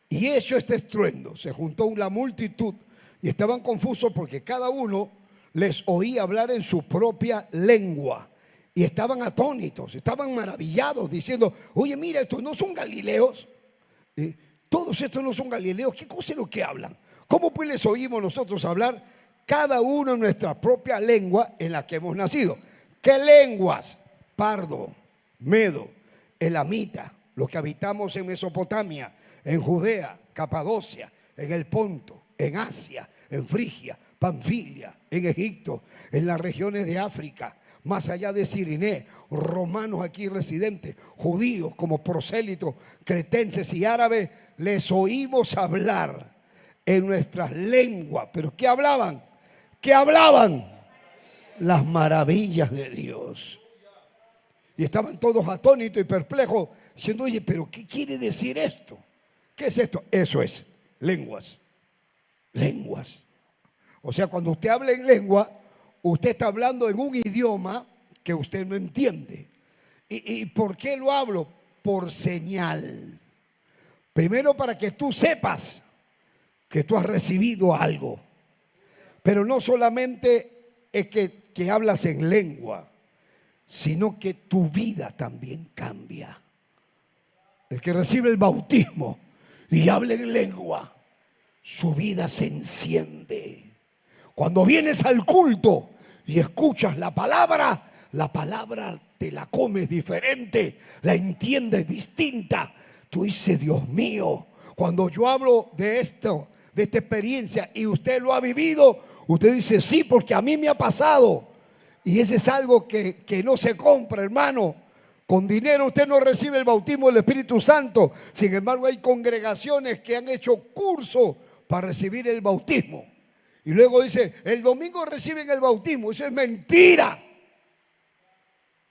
A: Y hecho este estruendo, se juntó la multitud y estaban confusos porque cada uno les oía hablar en su propia lengua. Y estaban atónitos, estaban maravillados, diciendo, oye, mira, estos no son galileos. Todos estos no son galileos. ¿Qué cosa es lo que hablan? ¿Cómo pues les oímos nosotros hablar cada uno en nuestra propia lengua en la que hemos nacido? ¿Qué lenguas? Pardo, medo, elamita, los que habitamos en Mesopotamia, en Judea, Capadocia, en el Ponto, en Asia, en Frigia, Panfilia, en Egipto, en las regiones de África, más allá de Cirineo, romanos aquí residentes, judíos como prosélitos, cretenses y árabes, les oímos hablar en nuestras lenguas. ¿Pero qué hablaban? ¿Qué hablaban? Las maravillas de Dios. Y estaban todos atónitos y perplejos, diciendo, oye, pero ¿qué quiere decir esto? ¿Qué es esto? Eso es, lenguas. Lenguas. O sea, cuando usted habla en lengua, usted está hablando en un idioma que usted no entiende. ¿Y por qué lo hablo? Por señal. Primero, para que tú sepas que tú has recibido algo. Pero no solamente es que hablas en lengua, sino que tu vida también cambia. El que recibe el bautismo y habla en lengua, su vida se enciende. Cuando vienes al culto y escuchas la palabra te la comes diferente, la entiendes distinta. Tú dices, Dios mío, cuando yo hablo de esto, de esta experiencia y usted lo ha vivido, usted dice, sí, porque a mí me ha pasado. Y ese es algo que no se compra, hermano, Con dinero usted no recibe el bautismo del Espíritu Santo. Sin embargo, hay congregaciones que han hecho curso para recibir el bautismo. Y luego dice, el domingo reciben el bautismo. Eso es mentira.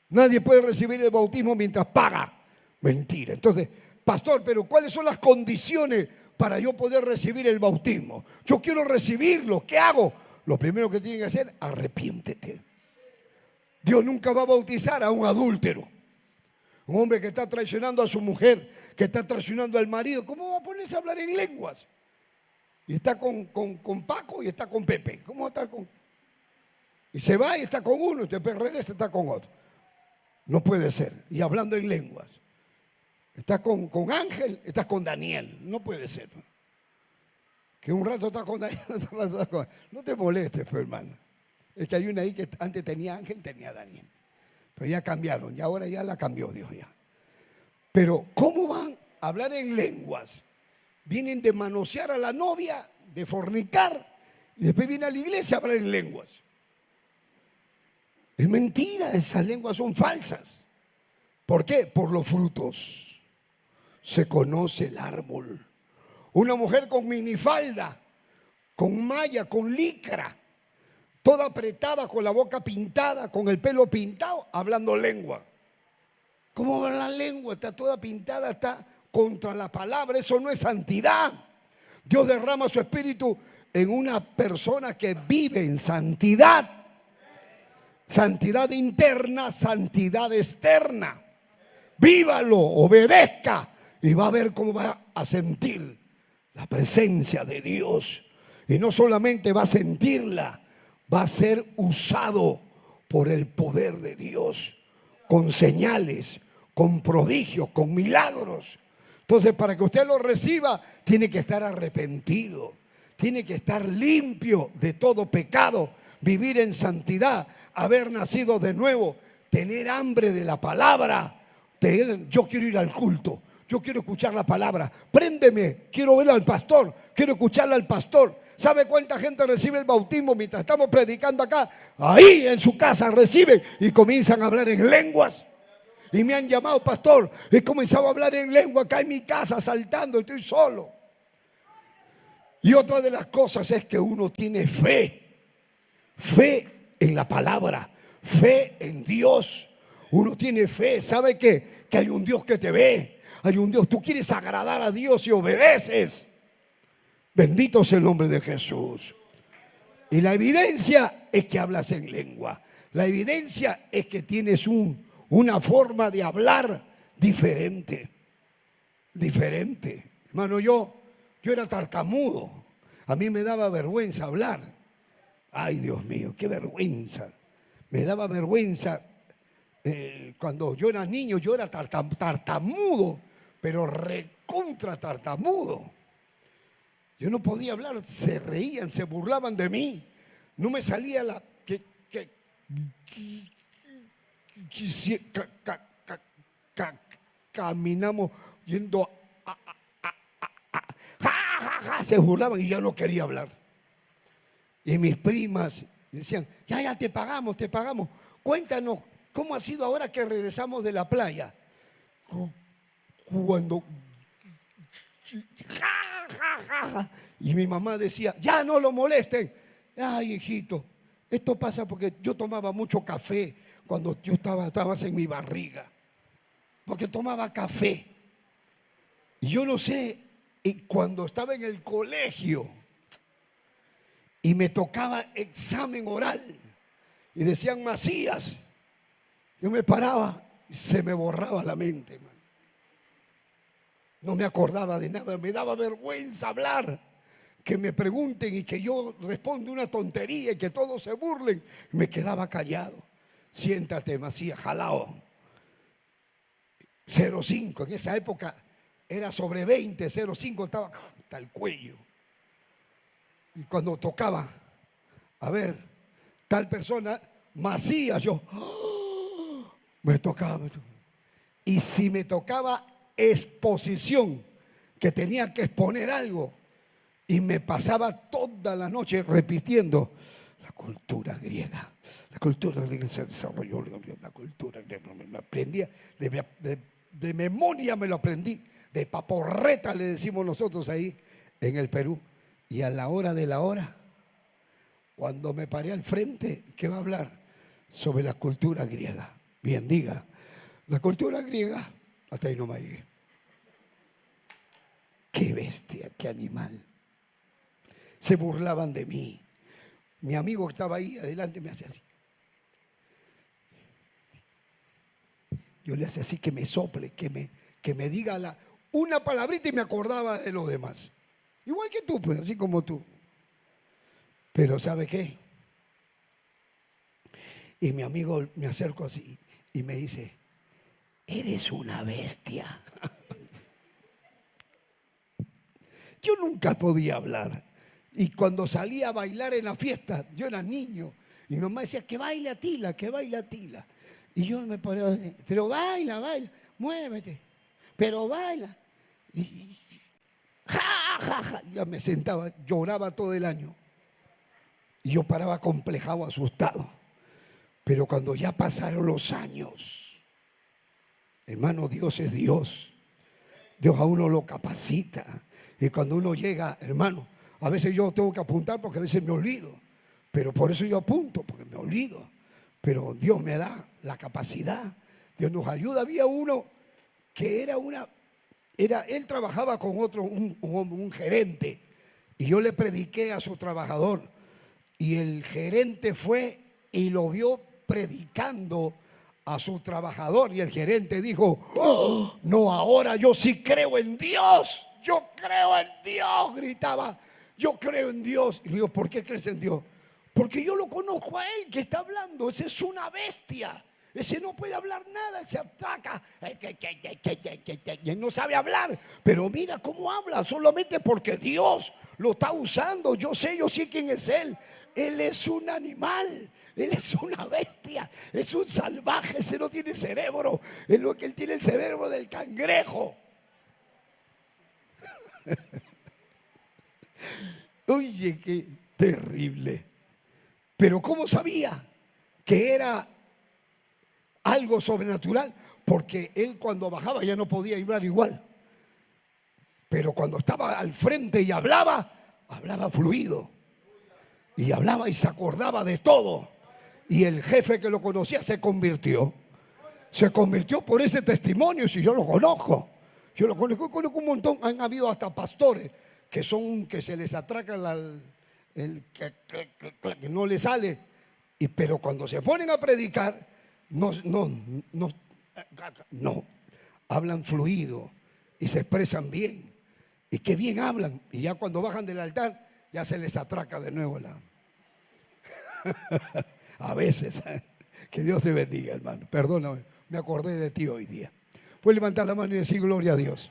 A: Nadie puede recibir el bautismo mientras paga. Mentira. Entonces, pastor, pero ¿cuáles son las condiciones para yo poder recibir el bautismo? Yo quiero recibirlo. ¿Qué hago? Lo primero que tiene que hacer, arrepiéntete. Dios nunca va a bautizar a un adúltero. Un hombre que está traicionando a su mujer, que está traicionando al marido. ¿Cómo va a ponerse a hablar en lenguas? Y está con Paco y está con Pepe. ¿Cómo está con? Y se va y está con uno y después regresa y está con otro. No puede ser. Y hablando en lenguas. Estás con Ángel, estás con Daniel. No puede ser. Que un rato estás con Daniel, otro rato estás con... No te molestes, pues, hermano. Es que hay una ahí que antes tenía Ángel, tenía Daniel. Pero ya cambiaron, y ahora ya la cambió Dios ya. Pero ¿cómo van a hablar en lenguas? Vienen de manosear a la novia, de fornicar, y después vienen a la iglesia a hablar en lenguas. Es mentira, esas lenguas son falsas. ¿Por qué? Por los frutos se conoce el árbol. Una mujer con minifalda, con malla, con licra, toda apretada, con la boca pintada, con el pelo pintado, hablando lengua. ¿Cómo va la lengua? Está toda pintada, está contra la palabra. Eso no es santidad. Dios derrama su espíritu en una persona que vive en santidad. Santidad interna, santidad externa. Vívalo, obedezca y va a ver cómo va a sentir la presencia de Dios. Y no solamente va a sentirla, va a ser usado por el poder de Dios, con señales, con prodigios, con milagros. Entonces, para que usted lo reciba, tiene que estar arrepentido, tiene que estar limpio de todo pecado, vivir en santidad, haber nacido de nuevo, tener hambre de la palabra. Yo quiero ir al culto, yo quiero escuchar la palabra, préndeme, quiero ver al pastor, quiero escucharle al pastor. ¿Sabe cuánta gente recibe el bautismo mientras estamos predicando acá? Ahí en su casa reciben y comienzan a hablar en lenguas. Y me han llamado, pastor, he comenzado a hablar en lengua acá en mi casa, saltando, estoy solo. Y otra de las cosas es que uno tiene fe. Fe en la palabra, fe en Dios. Uno tiene fe, ¿sabe qué? Que hay un Dios que te ve. Hay un Dios, tú quieres agradar a Dios y obedeces. Bendito sea el nombre de Jesús. Y la evidencia es que hablas en lengua. La evidencia es que tienes una forma de hablar diferente. Diferente. Hermano, yo era tartamudo. A mí me daba vergüenza hablar. Ay, Dios mío, qué vergüenza. Me daba vergüenza. Cuando yo era niño, yo era tartamudo, pero recontra tartamudo. Yo no podía hablar, se reían, se burlaban de mí. No me salía la... Caminamos yendo se burlaban y yo no quería hablar. Y mis primas decían, ya te pagamos. Cuéntanos, ¿cómo ha sido ahora que regresamos de la playa? Cuando... Y mi mamá decía, ya no lo molesten. Ay, hijito, esto pasa porque yo tomaba mucho café cuando yo estabas en mi barriga. Porque tomaba café. Y yo no sé, y cuando estaba en el colegio y me tocaba examen oral y decían Macías, yo me paraba y se me borraba la mente, man. No me acordaba de nada, me daba vergüenza hablar, que me pregunten y que yo responda una tontería y que todos se burlen. Me quedaba callado. Siéntate, Macías, jalao. 0,5, en esa época era sobre 20, 0,5 estaba hasta el cuello. Y cuando tocaba, a ver, tal persona, Macías, yo, me tocaba. Y si me tocaba exposición, que tenía que exponer algo, y me pasaba toda la noche repitiendo la cultura griega, La cultura de la iglesia desarrolló la cultura. Me aprendía, de memoria me lo aprendí. De paporreta le decimos nosotros ahí en el Perú. Y a la hora de la hora, cuando me paré al frente, ¿qué va a hablar? Sobre la cultura griega. Bien, diga, la cultura griega, hasta ahí no me llegué. Qué bestia, qué animal. Se burlaban de mí. Mi amigo que estaba ahí adelante me hace así. Yo le hacía así, que me sople, que me diga una palabrita y me acordaba de los demás. Igual que tú, pues, así como tú. Pero ¿sabe qué? Y mi amigo me acercó así y me dice, eres una bestia. Yo nunca podía hablar. Y cuando salía a bailar en la fiesta, yo era niño. Mi mamá decía, que baile Atila, que baile Atila. Y yo me ponía, pero baila, baila, muévete, pero baila. Y ja, ja, ja. Ya me sentaba, lloraba todo el año. Y yo paraba complejado, asustado. Pero cuando ya pasaron los años, hermano, Dios es Dios. Dios a uno lo capacita. Y cuando uno llega, hermano, a veces yo tengo que apuntar porque a veces me olvido. Pero por eso yo apunto, porque me olvido. Pero Dios me da la capacidad. Dios nos ayuda. Había uno que él trabajaba con otro, un gerente. Y yo le prediqué a su trabajador. Y el gerente fue y lo vio predicando a su trabajador. Y el gerente dijo, oh, no, ahora yo sí creo en Dios. Yo creo en Dios, gritaba. Yo creo en Dios. Y le digo, ¿por qué crees en Dios? Porque yo lo conozco a él que está hablando. Ese es una bestia. Ese no puede hablar nada, se ataca. Y no sabe hablar. Pero mira cómo habla, solamente porque Dios lo está usando. Yo sé quién es él. Él es un animal. Él es una bestia. Es un salvaje. Ese no tiene cerebro. Es lo que él tiene, el cerebro del cangrejo. Oye, qué terrible. Pero ¿cómo sabía que era algo sobrenatural? Porque él cuando bajaba ya no podía hablar igual. Pero cuando estaba al frente y hablaba fluido. Y hablaba y se acordaba de todo. Y el jefe que lo conocía se convirtió. Se convirtió por ese testimonio. Si yo lo conozco. Yo lo conozco un montón. Han habido hasta pastores que se les atraca que no le sale. Pero cuando se ponen a predicar, no, hablan fluido y se expresan bien. Y qué bien hablan. Y ya cuando bajan del altar, ya se les atraca de nuevo a veces. Que Dios te bendiga, hermano. Perdóname, me acordé de ti hoy día. Puedes levantar la mano y decir gloria a Dios.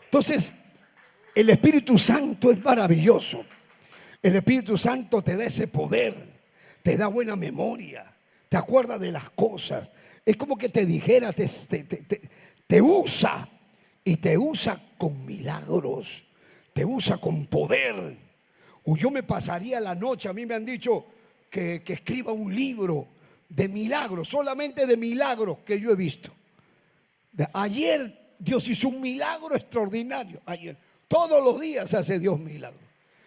A: Entonces, el Espíritu Santo es maravilloso. El Espíritu Santo te da ese poder, te da buena memoria, te acuerda de las cosas. Es como que te dijera, te usa, y te usa con milagros, te usa con poder. Yo me pasaría la noche, a mí me han dicho que escriba un libro de milagros, solamente de milagros que yo he visto. Ayer Dios hizo un milagro extraordinario. Ayer, todos los días hace Dios milagros.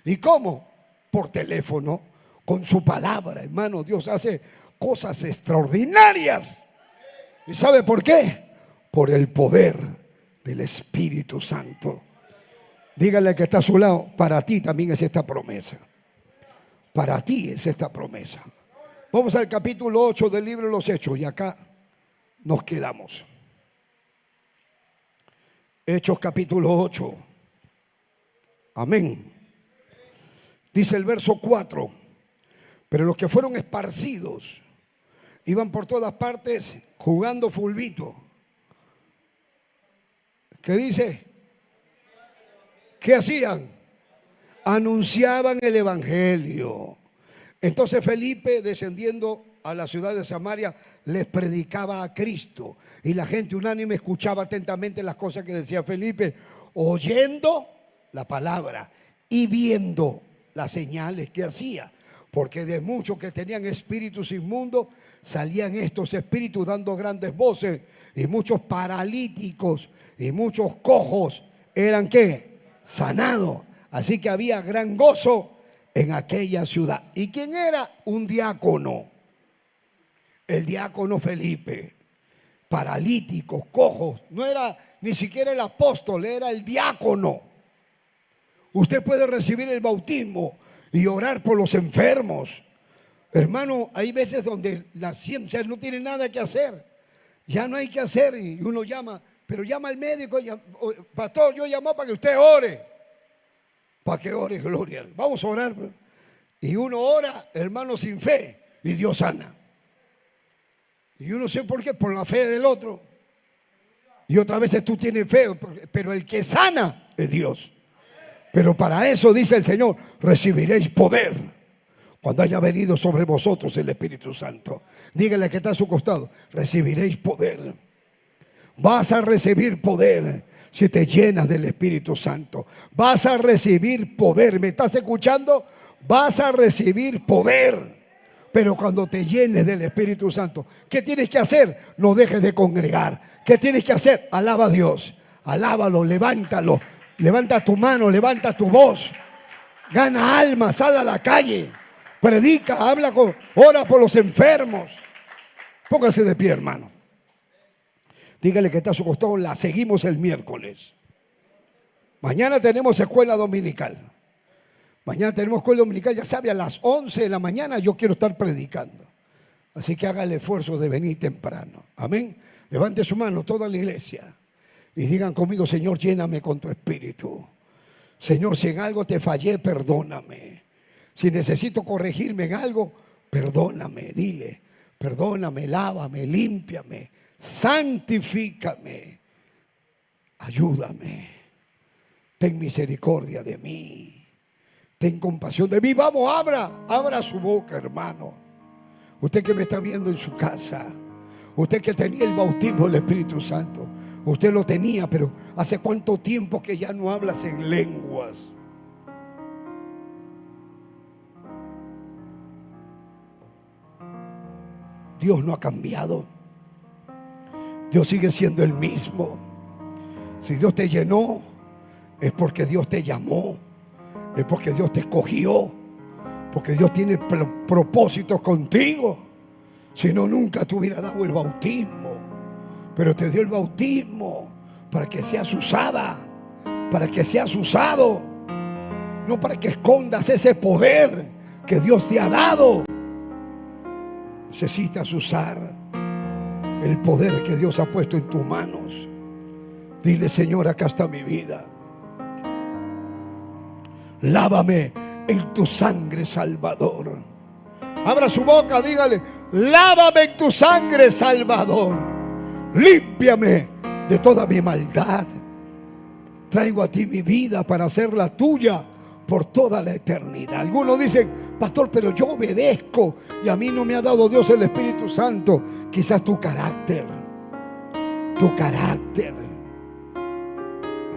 A: ¿Y cómo? Por teléfono, con su palabra, hermano. Dios hace cosas extraordinarias. ¿Y sabe por qué? Por el poder del Espíritu Santo. Dígale que está a su lado, para ti también es esta promesa. Para ti es esta promesa. Vamos al capítulo 8 del libro de los Hechos y acá nos quedamos. Hechos capítulo 8. Amén. Dice el verso 4. Pero los que fueron esparcidos iban por todas partes jugando fulbito. ¿Qué dice? ¿Qué hacían? Anunciaban el evangelio. Entonces Felipe, descendiendo a la ciudad de Samaria, les predicaba a Cristo. Y la gente unánime escuchaba atentamente las cosas que decía Felipe, oyendo la palabra y viendo las señales que hacía. porque de muchos que tenían espíritus inmundos salían estos espíritus dando grandes voces, y muchos paralíticos y muchos cojos eran ¿qué? Sanados. Así que había gran gozo en aquella ciudad. ¿Y quién era? Un diácono. El diácono Felipe. Paralíticos, cojos. No era ni siquiera el apóstol, era el diácono. Usted puede recibir el bautismo y orar por los enfermos. Hermano, hay veces donde la ciencia no tiene nada que hacer. Ya no hay que hacer y uno llama, pero llama al médico. Pastor, yo llamo para que usted ore. Para que ore, gloria. Vamos a orar. Y uno ora, hermano, sin fe, y Dios sana. Y yo no sé por qué, por la fe del otro. Y otras veces tú tienes fe, pero el que sana es Dios. Pero para eso dice el Señor, recibiréis poder cuando haya venido sobre vosotros el Espíritu Santo. Dígale que está a su costado, recibiréis poder. Vas a recibir poder si te llenas del Espíritu Santo. Vas a recibir poder. ¿Me estás escuchando? Vas a recibir poder. Pero cuando te llenes del Espíritu Santo, ¿qué tienes que hacer? No dejes de congregar. ¿Qué tienes que hacer? Alaba a Dios. Alábalo, levántalo. Levanta tu mano, levanta tu voz. Gana almas, sal a la calle. Predica, ora por los enfermos. Póngase de pie, hermano. Dígale que está a su costado, la seguimos el miércoles. Mañana tenemos escuela dominical. Mañana tenemos escuela dominical, ya sabe, a las 11 de la mañana yo quiero estar predicando. Así que haga el esfuerzo de venir temprano. Amén. Levante su mano toda la iglesia y digan conmigo, Señor, lléname con tu espíritu. Señor, si en algo te fallé, perdóname. Si necesito corregirme en algo, perdóname, dile. Perdóname, lávame, límpiame, santifícame. Ayúdame. Ten misericordia de mí. Ten compasión de mí. Vamos, abra su boca, hermano. Usted que me está viendo en su casa, usted que tenía el bautismo del Espíritu Santo, usted lo tenía, pero ¿hace cuánto tiempo que ya no hablas en lenguas? Dios no ha cambiado. Dios sigue siendo el mismo. Si Dios te llenó, es porque Dios te llamó. Es porque Dios te escogió, porque Dios tiene propósitos contigo. Si no, nunca te hubiera dado el bautismo. Pero te dio el bautismo para que seas usada, para que seas usado, no para que escondas ese poder que Dios te ha dado. Necesitas usar el poder que Dios ha puesto en tus manos. Dile, Señor, acá está mi vida. Lávame en tu sangre, Salvador. Abra su boca, dígale, lávame en tu sangre, Salvador. Límpiame de toda mi maldad. Traigo a ti mi vida para hacerla tuya por toda la eternidad. Algunos dicen, pastor, pero yo obedezco y a mí no me ha dado Dios el Espíritu Santo. Quizás tu carácter.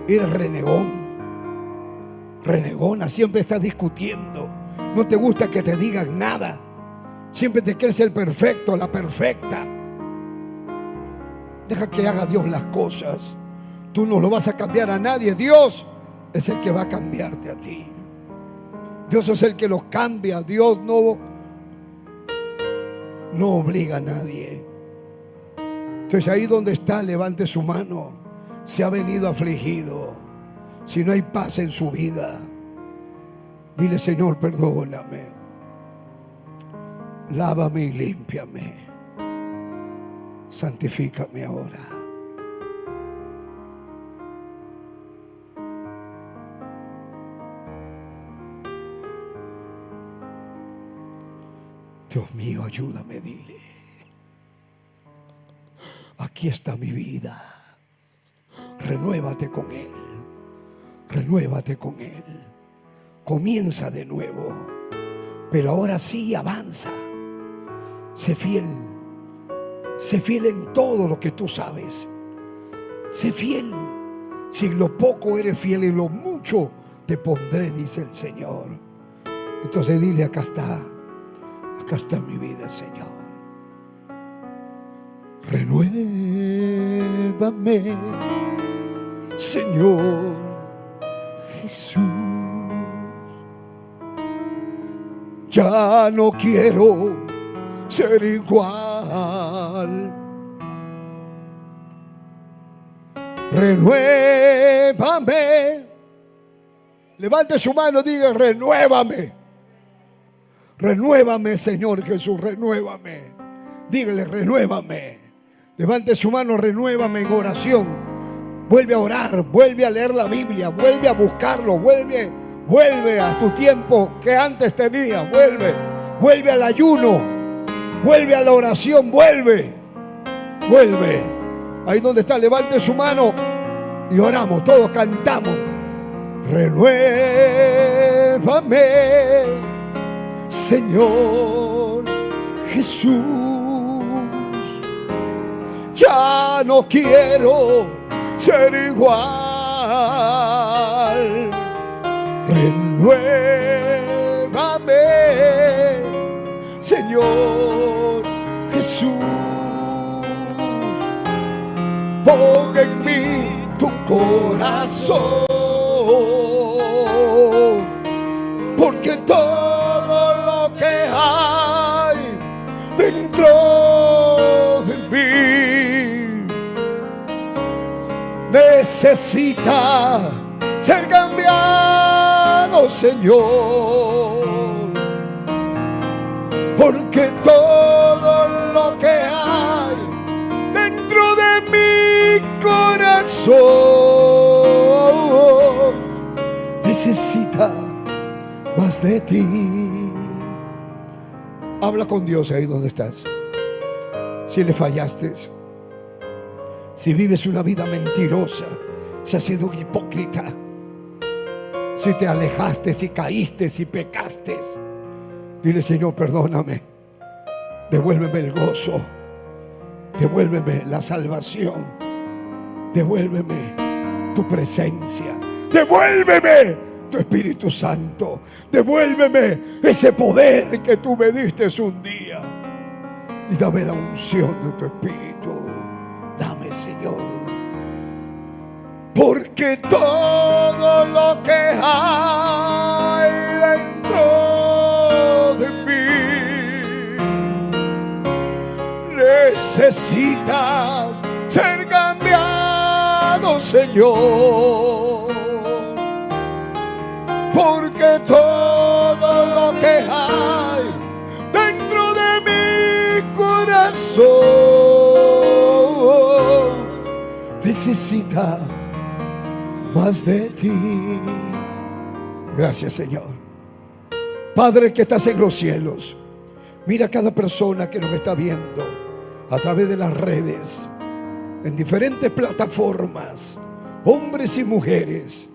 A: Eres renegón. Renegona, siempre estás discutiendo. No te gusta que te digan nada. Siempre te crees el perfecto, la perfecta. Deja que haga Dios las cosas. Tú no lo vas a cambiar a nadie. Dios es el que va a cambiarte a ti. Dios es el que los cambia. Dios no obliga a nadie. Entonces ahí donde está, levante su mano. Se ha venido afligido. Si no hay paz en su vida, dile, Señor, perdóname. Lávame y límpiame. Santifícame ahora. Dios mío, ayúdame, dile. Aquí está mi vida. Renuévate con Él. Renuévate con Él. Comienza de nuevo. Pero ahora sí avanza. Sé fiel. Sé fiel en todo lo que tú sabes. Sé fiel. Si en lo poco eres fiel, en lo mucho te pondré, dice el Señor. Entonces dile, acá está. Acá está mi vida, Señor. Renuévame, Señor Jesús. Ya no quiero ser igual. Renuévame. Levante su mano, diga: renuévame. Renuévame, Señor Jesús, renuévame. Dígale: renuévame. Levante su mano: renuévame en oración. Vuelve a orar, vuelve a leer la Biblia, vuelve a buscarlo, vuelve a tu tiempo que antes tenías, vuelve al ayuno, vuelve a la oración, vuelve. Ahí donde está, levante su mano y oramos, todos cantamos. Renuévame, Señor Jesús. Ya no quiero ser igual. Renuévame, Señor Jesús. Pon en mí tu corazón, porque todo lo que hay dentro de mí necesita ser cambiado, Señor, porque todo lo que hay dentro de mi corazón necesita más de ti. Habla con Dios ahí donde estás. Si le fallaste, si vives una vida mentirosa, si has sido un hipócrita, si te alejaste, si caíste, si pecaste, dile: Señor, perdóname, devuélveme el gozo, devuélveme la salvación, devuélveme tu presencia, devuélveme tu Espíritu Santo, devuélveme ese poder que tú me diste un día, y dame la unción de tu Espíritu. Dame, Señor, porque todo lo que hay dentro de mí necesita ser cambiado, Señor, porque todo lo que hay dentro de mi corazón necesita más de ti. Gracias, Señor. Padre que estás en los cielos, mira a cada persona que nos está viendo a través de las redes, en diferentes plataformas, hombres y mujeres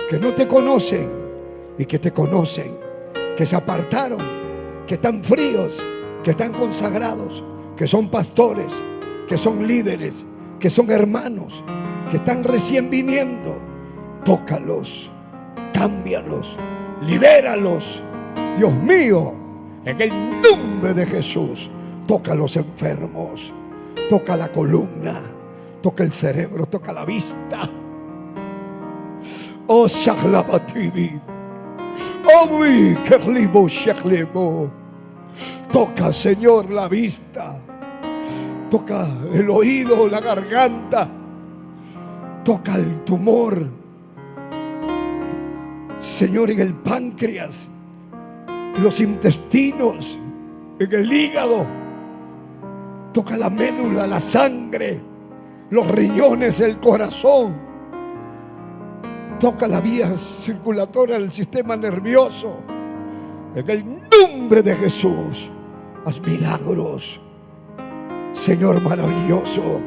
A: que no te conocen y que te conocen, que se apartaron, que están fríos, que están consagrados, que son pastores, que son líderes, que son hermanos, que están recién viniendo. Tócalos, cámbialos, libéralos, Dios mío, en el nombre de Jesús. Toca a los enfermos, toca la columna, toca el cerebro, toca la vista. Oh, Shahlabatibi, oh, mi Kerlibo Shahlebo. Toca, Señor, la vista, toca el oído, la garganta, toca el tumor, Señor, en el páncreas, en los intestinos, en el hígado. Toca la médula, la sangre, los riñones, el corazón. Toca la vía circulatoria del sistema nervioso. En el nombre de Jesús, haz milagros, Señor maravilloso,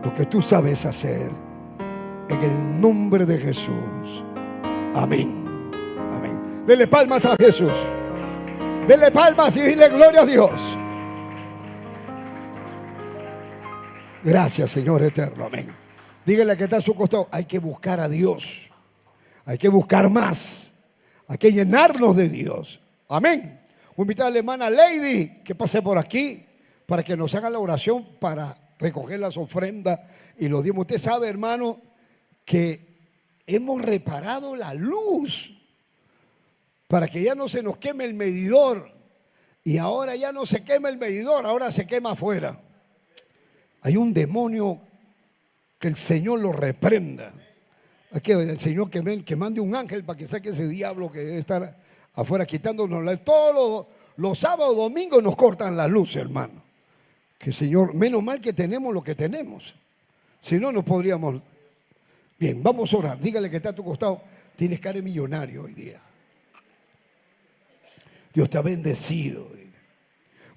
A: lo que tú sabes hacer. En el nombre de Jesús. Amén. Amén. Dele palmas a Jesús. Dele palmas y dile gloria a Dios. Gracias, Señor eterno. Amén. Dígale que está a su costado: hay que buscar a Dios. Hay que buscar más. Hay que llenarnos de Dios. Amén. Voy a invitar a la hermana Lady que pase por aquí para que nos haga la oración para recoger las ofrendas y los diezmos. Usted sabe, hermano, que hemos reparado la luz para que ya no se nos queme el medidor. Y ahora ya no se quema el medidor, ahora se quema afuera. Hay un demonio que el Señor lo reprenda. Aquí el Señor que mande un ángel para que saque ese diablo que debe estar afuera quitándonos la luz. Todos los sábados, domingos nos cortan la luz, hermano. Que Señor, menos mal que tenemos lo que tenemos. Si no, no podríamos. Bien, vamos a orar. Dígale que está a tu costado. Tienes cara de millonario hoy día. Dios te ha bendecido.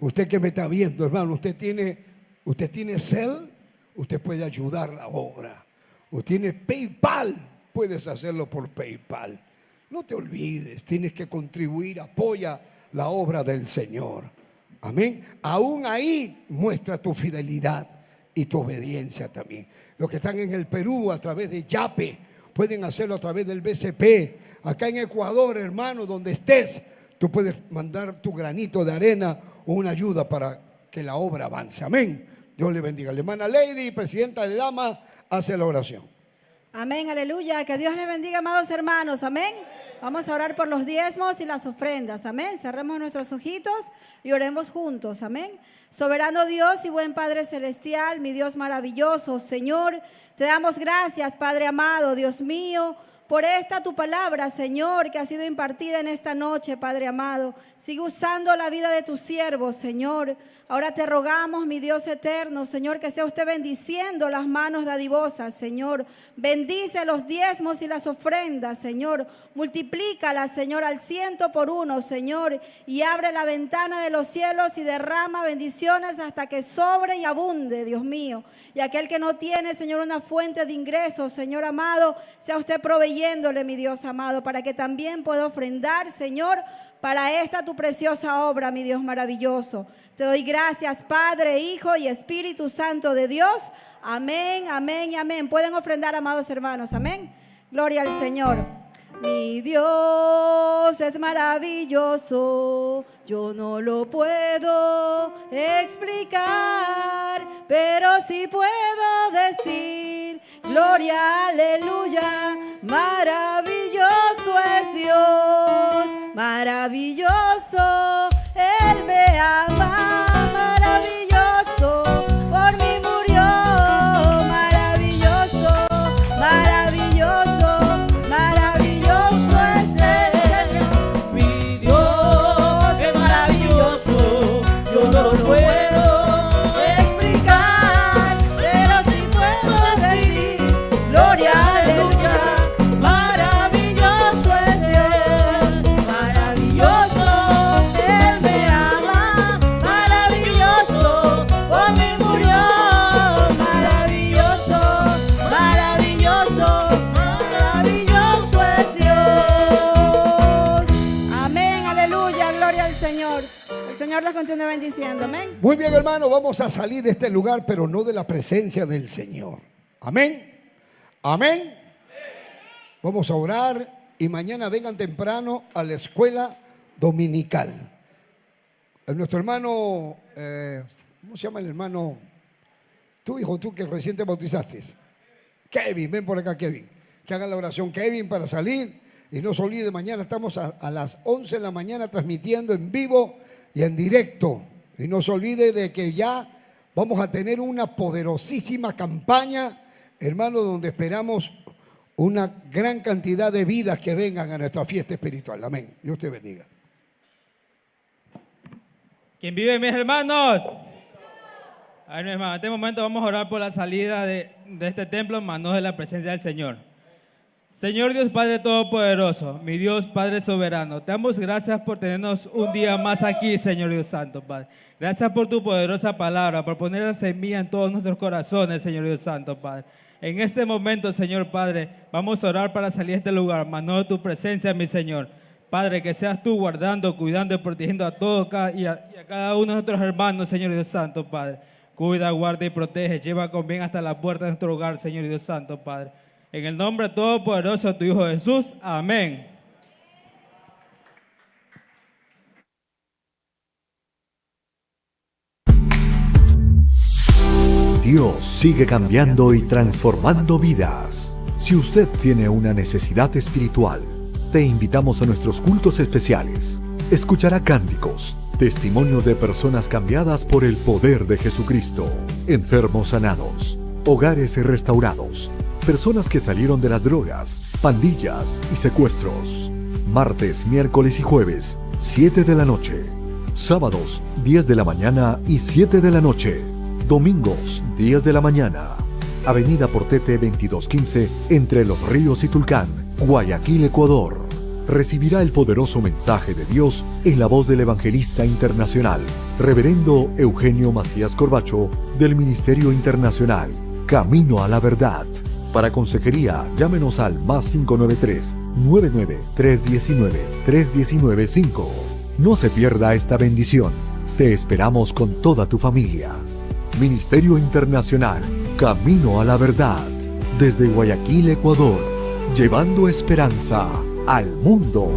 A: Usted que me está viendo, hermano, usted tiene Cel, usted puede ayudar la obra. Usted tiene PayPal, puedes hacerlo por PayPal. No te olvides, tienes que contribuir, apoya la obra del Señor. Amén. Aún ahí muestra tu fidelidad y tu obediencia también. Los que están en el Perú a través de Yape, pueden hacerlo a través del BCP. Acá en Ecuador, hermano, donde estés, tú puedes mandar tu granito de arena o una ayuda para que la obra avance. Amén. Dios le bendiga. La hermana Lady, presidenta de Damas, hace la oración.
F: Amén, aleluya. Que Dios les bendiga, amados hermanos. Amén. Vamos a orar por los diezmos y las ofrendas. Amén. Cerremos nuestros ojitos y oremos juntos. Amén. Soberano Dios y buen Padre Celestial, mi Dios maravilloso, Señor, te damos gracias, Padre amado, Dios mío, por esta tu palabra, Señor, que ha sido impartida en esta noche, Padre amado. Sigue usando la vida de tus siervos, Señor. Ahora te rogamos, mi Dios eterno, Señor, que sea usted bendiciendo las manos dadivosas, Señor. Bendice los diezmos y las ofrendas, Señor. Multiplícalas, Señor, al 100 por 1, Señor. Y abre la ventana de los cielos y derrama bendiciones hasta que sobre y abunde, Dios mío. Y aquel que no tiene, Señor, una fuente de ingresos, Señor amado, sea usted proveyéndole, mi Dios amado, para que también pueda ofrendar, Señor, para esta tu preciosa obra, mi Dios maravilloso. Te doy gracias, Padre, Hijo y Espíritu Santo de Dios. Amén, amén y amén. Pueden ofrendar, amados hermanos. Amén. Gloria al Señor. Mi Dios es maravilloso, yo no lo puedo explicar, pero sí puedo decir, gloria, aleluya, maravilloso es Dios, maravilloso, Él me ama, maravilloso, por mí murió, maravilloso, maravilloso.
G: No lo puedo explicar, pero sí puedo decir, gloria, aleluya, maravilloso es Dios, maravilloso, Él me ama, maravilloso, por mí murió, maravilloso, maravilloso, maravilloso es Dios.
F: Amén, aleluya, gloria al Señor. El Señor los continúe bendiciendo, amén.
A: Muy bien, hermano, vamos a salir de este lugar, pero no de la presencia del Señor. Amén. Amén. Vamos a orar y mañana vengan temprano a la escuela dominical. Nuestro hermano, ¿cómo se llama el hermano? Tu hijo, tú que recién te bautizaste. Kevin, ven por acá, Kevin. Que hagan la oración, Kevin, para salir. Y no se olvide, mañana estamos a las 11 de la mañana transmitiendo en vivo y en directo. Y no se olvide de que ya vamos a tener una poderosísima campaña, hermano, donde esperamos una gran cantidad de vidas que vengan a nuestra fiesta espiritual. Amén. Dios te bendiga.
H: ¿Quién vive, mis hermanos? A ver, mis hermanos, en este momento vamos a orar por la salida de este templo, manos de la presencia del Señor. Señor Dios Padre Todopoderoso, mi Dios Padre Soberano, te damos gracias por tenernos un día más aquí, Señor Dios Santo, Padre. Gracias por tu poderosa palabra, por poner la semilla en todos nuestros corazones, Señor Dios Santo, Padre. En este momento, Señor Padre, vamos a orar para salir de este lugar, mano de tu presencia, mi Señor. Padre, que seas tú guardando, cuidando y protegiendo a todos y a cada uno de nuestros hermanos, Señor Dios Santo, Padre. Cuida, guarda y protege, lleva con bien hasta la puerta de nuestro hogar, Señor Dios Santo, Padre. En el nombre todopoderoso de tu Hijo Jesús. Amén.
I: Dios sigue cambiando y transformando vidas. Si usted tiene una necesidad espiritual, te invitamos a nuestros cultos especiales. Escuchará cánticos, testimonios de personas cambiadas por el poder de Jesucristo, enfermos sanados, hogares restaurados, personas que salieron de las drogas, pandillas y secuestros. Martes, miércoles y jueves, 7 de la noche. Sábados, 10 de la mañana y 7 de la noche. Domingos, 10 de la mañana. Avenida Portete 2215, entre Los Ríos y Tulcán, Guayaquil, Ecuador. Recibirá el poderoso mensaje de Dios en la voz del evangelista internacional, Reverendo Eugenio Macías Corbacho, del Ministerio Internacional Camino a la Verdad. Para consejería, llámenos al +593 99 319 3195. No se pierda esta bendición. Te esperamos con toda tu familia. Ministerio Internacional Camino a la Verdad, desde Guayaquil, Ecuador, llevando esperanza al mundo.